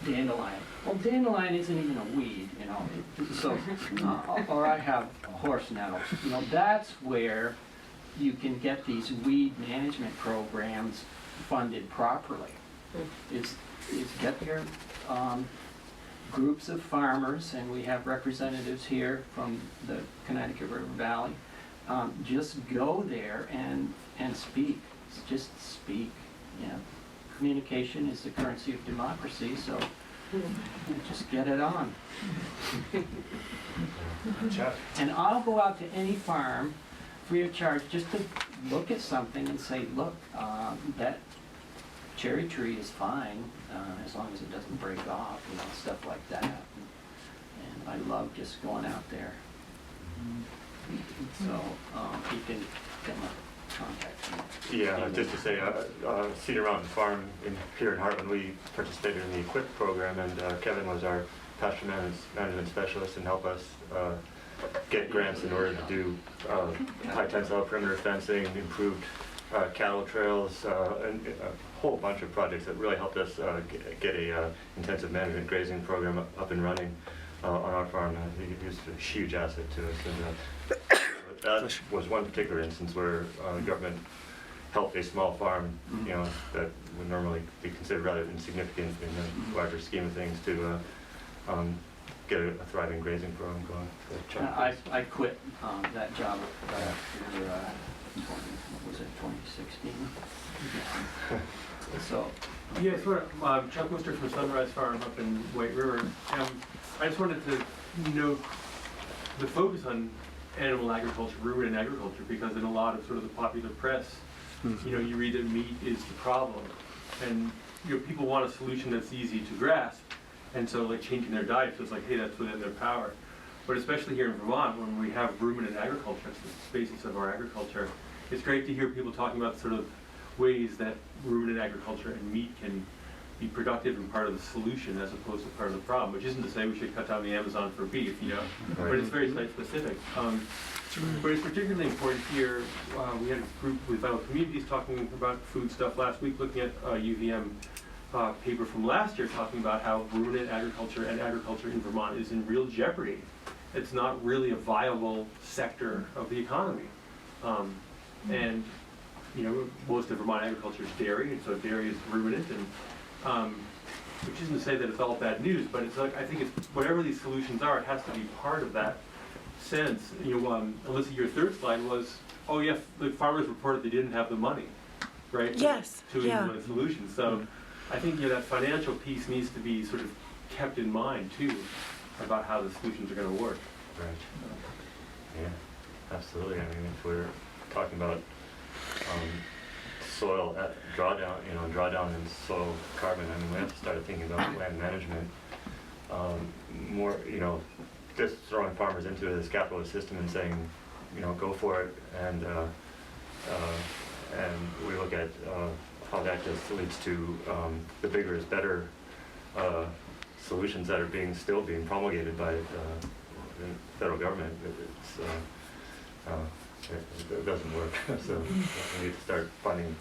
[SPEAKER 5] dandelion. Well, dandelion isn't even a weed, so, or I have horse nettles. That's where you can get these weed management programs funded properly. Is get your groups of farmers, and we have representatives here from the Connecticut River Valley. Just go there and speak. Just speak. Communication is the currency of democracy, so just get it on. And I'll go out to any farm free of charge, just to look at something and say, look, that cherry tree is fine as long as it doesn't break off, stuff like that. And I love just going out there. So you can get my contact.
[SPEAKER 1] Yeah, just to say, Cedar Mountain Farm here in Hartland, we participated in the EQUIP program, and Kevin was our pasture management specialist and helped us get grants in order to do high tensile perimeter fencing, improved cattle trails, and a whole bunch of projects that really helped us get a intensive management grazing program up and running on our farm. He was a huge asset to us. And, that was one particular instance where the government helped a small farm, that would normally be considered rather insignificant in the larger scheme of things to get a thriving grazing program going.
[SPEAKER 5] I quit that job after, what was it, 2016? So.
[SPEAKER 14] Yeah, sort of, Chuck Worcester from Sunrise Farm up in White River. I just wanted to note the focus on animal agriculture, ruminant agriculture, because in a lot of sort of the popular press, you know, you read that meat is the problem, and you know, people want a solution that's easy to grasp, and so like changing their diet feels like, hey, that's within their power. But especially here in Vermont, when we have ruminant agriculture, it's the basis of our agriculture, it's great to hear people talking about sort of ways that ruminant agriculture and meat can be productive and part of the solution as opposed to part of the problem, which isn't to say we should cut down the Amazon for beef, you know, but it's very site specific. But it's particularly important here, we had a group with Vital Communities talking about food stuff last week, looking at UVM paper from last year talking about how ruminant agriculture and agriculture in Vermont is in real jeopardy. It's not really a viable sector of the economy. And you know, most of Vermont agriculture is dairy, and so dairy is ruminant, and which isn't to say that it's all bad news, but it's like, I think it's, whatever these solutions are, it has to be part of that sense. You know, Elisa, your third slide was, oh yeah, the farmers reported they didn't have the money, right?
[SPEAKER 9] Yes,
[SPEAKER 14] To
[SPEAKER 9] yeah.
[SPEAKER 14] implement solutions. So I think, you know, that financial piece needs to be sort of kept in mind too, about how the solutions are going to work.
[SPEAKER 1] Right. Yeah, absolutely. I mean, if we're talking about soil drawdown, you know, drawdown in soil carbon, I mean, we have to start thinking about land management. More, you know, just throwing farmers into this capitalist system and saying, you know, go for it, and we look at how that just leads to the bigger is better solutions that are still being promulgated by the federal government. It doesn't work. So we need to start finding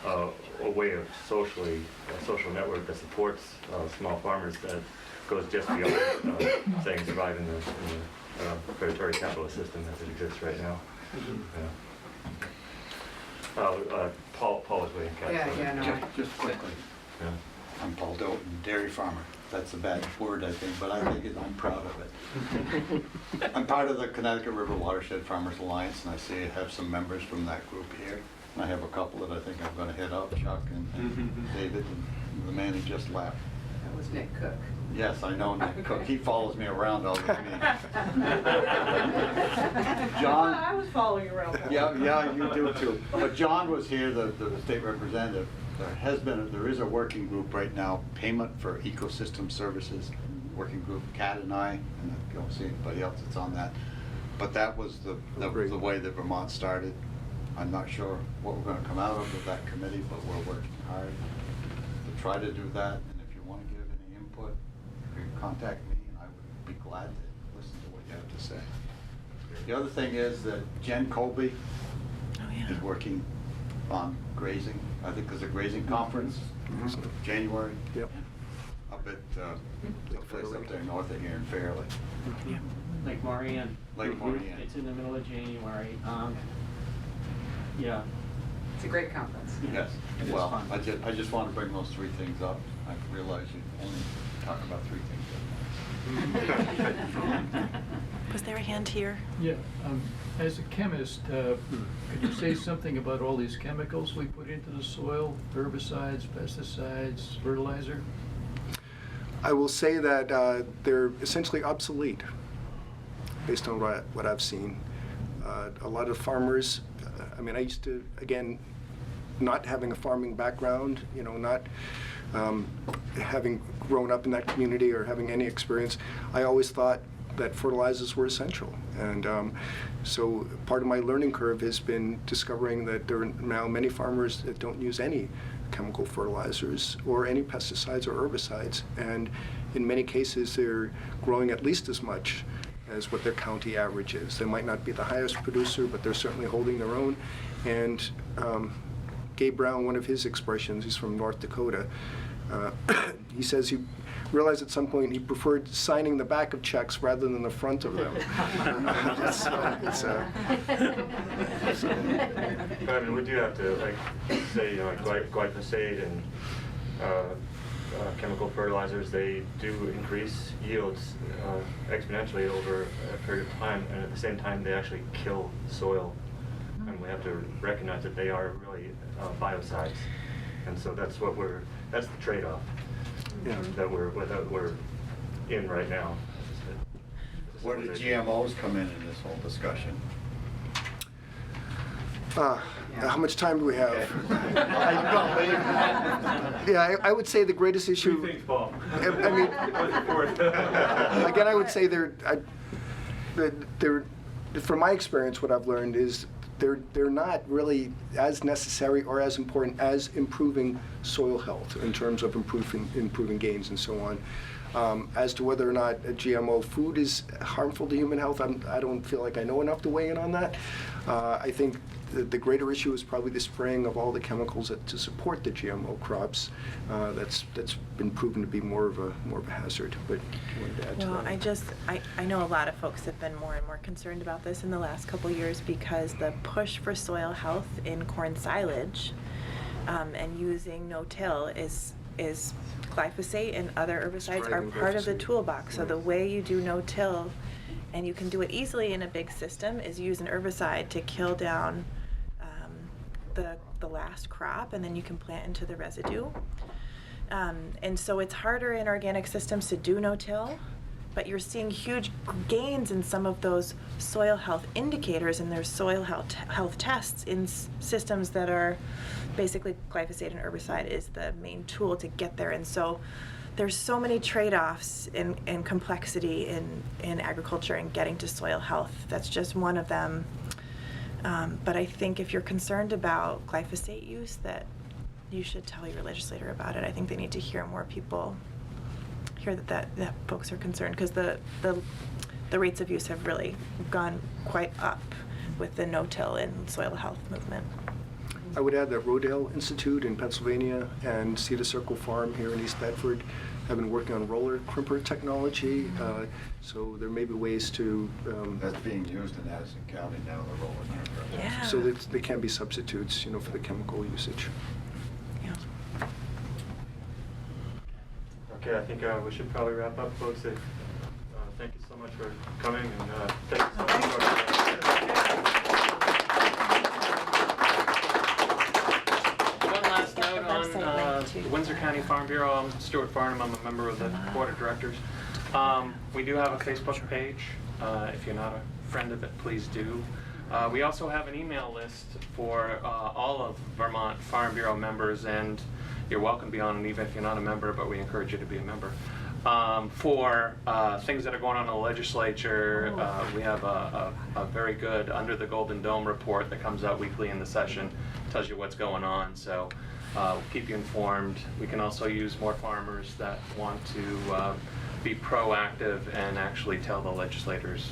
[SPEAKER 1] a way of a social network that supports small farmers that goes just beyond saying survive in the predatory capitalist system as it exists right now. Paul is waiting.
[SPEAKER 4] No.
[SPEAKER 7] Just quickly.
[SPEAKER 1] Yeah.
[SPEAKER 7] I'm Paul Doughton, dairy farmer. That's a bad word, I think, but I think I'm proud of it. I'm part of the Connecticut River Watershed Farmers Alliance, and I see I have some members from that group here. And I have a couple that I think I'm going to hit up, Chuck and David, and the man who just left.
[SPEAKER 4] That was Nick Cook.
[SPEAKER 7] Yes, I know Nick Cook. He follows me around all the meetings. John?
[SPEAKER 6] I was following you around.
[SPEAKER 7] Yeah, you do too. But John was here, the state representative. There is a working group right now, Payment for Ecosystem Services, working group, Kat and I don't see anybody else that's on that. But that was the way that Vermont started. I'm not sure what we're going to come out of with that committee, but we're working hard to try to do that. And if you want to give any input, you can contact me, and I would be glad to listen to what you have to say. The other thing is that Jen Colby is working on grazing. I think there's a grazing conference, January.
[SPEAKER 10] Yep.
[SPEAKER 7] Up at the place up there north of here in Fairleigh.
[SPEAKER 5] Yeah. Lake Marianne.
[SPEAKER 7] Lake Marianne.
[SPEAKER 5] It's in the middle of January. Yeah.
[SPEAKER 4] It's a great conference.
[SPEAKER 7] Yes.
[SPEAKER 5] It is
[SPEAKER 7] Well,
[SPEAKER 5] fun.
[SPEAKER 7] I just want to bring those three things up. I realize you only talk about three things.
[SPEAKER 9] Was there a hand here?
[SPEAKER 15] Yeah, as a chemist, could you say something about all these chemicals we put into the soil, herbicides, pesticides, fertilizer?
[SPEAKER 10] I will say that they're essentially obsolete, based on what I've seen. A lot of farmers, I mean, I used to, again, not having a farming background, you know, not having grown up in that community or having any experience, I always thought that fertilizers were essential. And so part of my learning curve has been discovering that there are now many farmers that don't use any chemical fertilizers or any pesticides or herbicides. And in many cases, they're growing at least as much as what their county average is. They might not be the highest producer, but they're certainly holding their own. And Gabe Brown, one of his expressions, he's from North Dakota, he says he realized at some point he preferred signing the back of checks rather than the front of them.
[SPEAKER 1] I mean, we do have to, like, say, you know, like glyphosate and chemical fertilizers, they do increase yields exponentially over a period of time, and at the same time, they actually kill soil. And we have to recognize that they are really biocides. And so that's the trade-off that we're in right now.
[SPEAKER 7] Where did GMOs come in this whole discussion?
[SPEAKER 10] How much time do we have? Yeah, I would say the greatest issue.
[SPEAKER 14] Three things, Paul.
[SPEAKER 10] I mean, again, I would say from my experience, what I've learned is they're not really as necessary or as important as improving soil health in terms of improving gains and so on. As to whether or not a GMO food is harmful to human health, I don't feel like I know enough to weigh in on that. I think the greater issue is probably the spraying of all the chemicals to support the GMO crops. That's been proven to be more of a hazard. But you wanted to add to that?
[SPEAKER 9] I know a lot of folks have been more and more concerned about this in the last couple of years because the push for soil health in corn silage and using no-till is glyphosate and other herbicides are part of the toolbox. So the way you do no-till, and you can do it easily in a big system, is use an herbicide to kill down the last crop, and then you can plant into the residue. And so it's harder in organic systems to do no-till, but you're seeing huge gains in some of those soil health indicators and their soil health tests in systems that are basically glyphosate and herbicide is the main tool to get there. And so there's so many trade-offs and complexity in agriculture and getting to soil health. That's just one of them. But I think if you're concerned about glyphosate use, that you should tell your legislator about it. I think they need to hear more people hear that folks are concerned, because the rates of use have really gone quite up with the no-till and soil health movement.
[SPEAKER 10] I would add that Rodale Institute in Pennsylvania and Cedar Circle Farm here in East Bedford have been working on roller crimper technology. So there may be ways to...
[SPEAKER 7] That's being used in Addison County now, the roller crimper.
[SPEAKER 9] Yeah.
[SPEAKER 10] So that there can be substitutes, for the chemical usage.
[SPEAKER 9] Yeah.
[SPEAKER 1] Okay, I think we should probably wrap up, folks. Thank you so much for coming, and thank you so much for...
[SPEAKER 5] On the Windsor County Farm Bureau. I'm Stuart Farnham. I'm a member of the Board of Directors. We do have a Facebook page. If you're not a friend of it, please do. We also have an email list for all of Vermont Farm Bureau members, and you're welcome to be on it even if you're not a member, but we encourage you to be a member. For things that are going on in the legislature, we have a very good Under the Golden Dome report that comes out weekly in the session, tells you what's going on, so we'll keep you informed. We can also use more farmers that want to be proactive and actually tell the legislators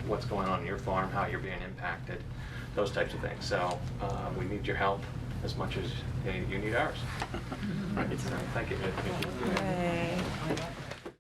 [SPEAKER 5] what's going on in your farm, how you're being impacted, those types of things. So we need your help as much as you need ours. So, thank you.
[SPEAKER 9] Right.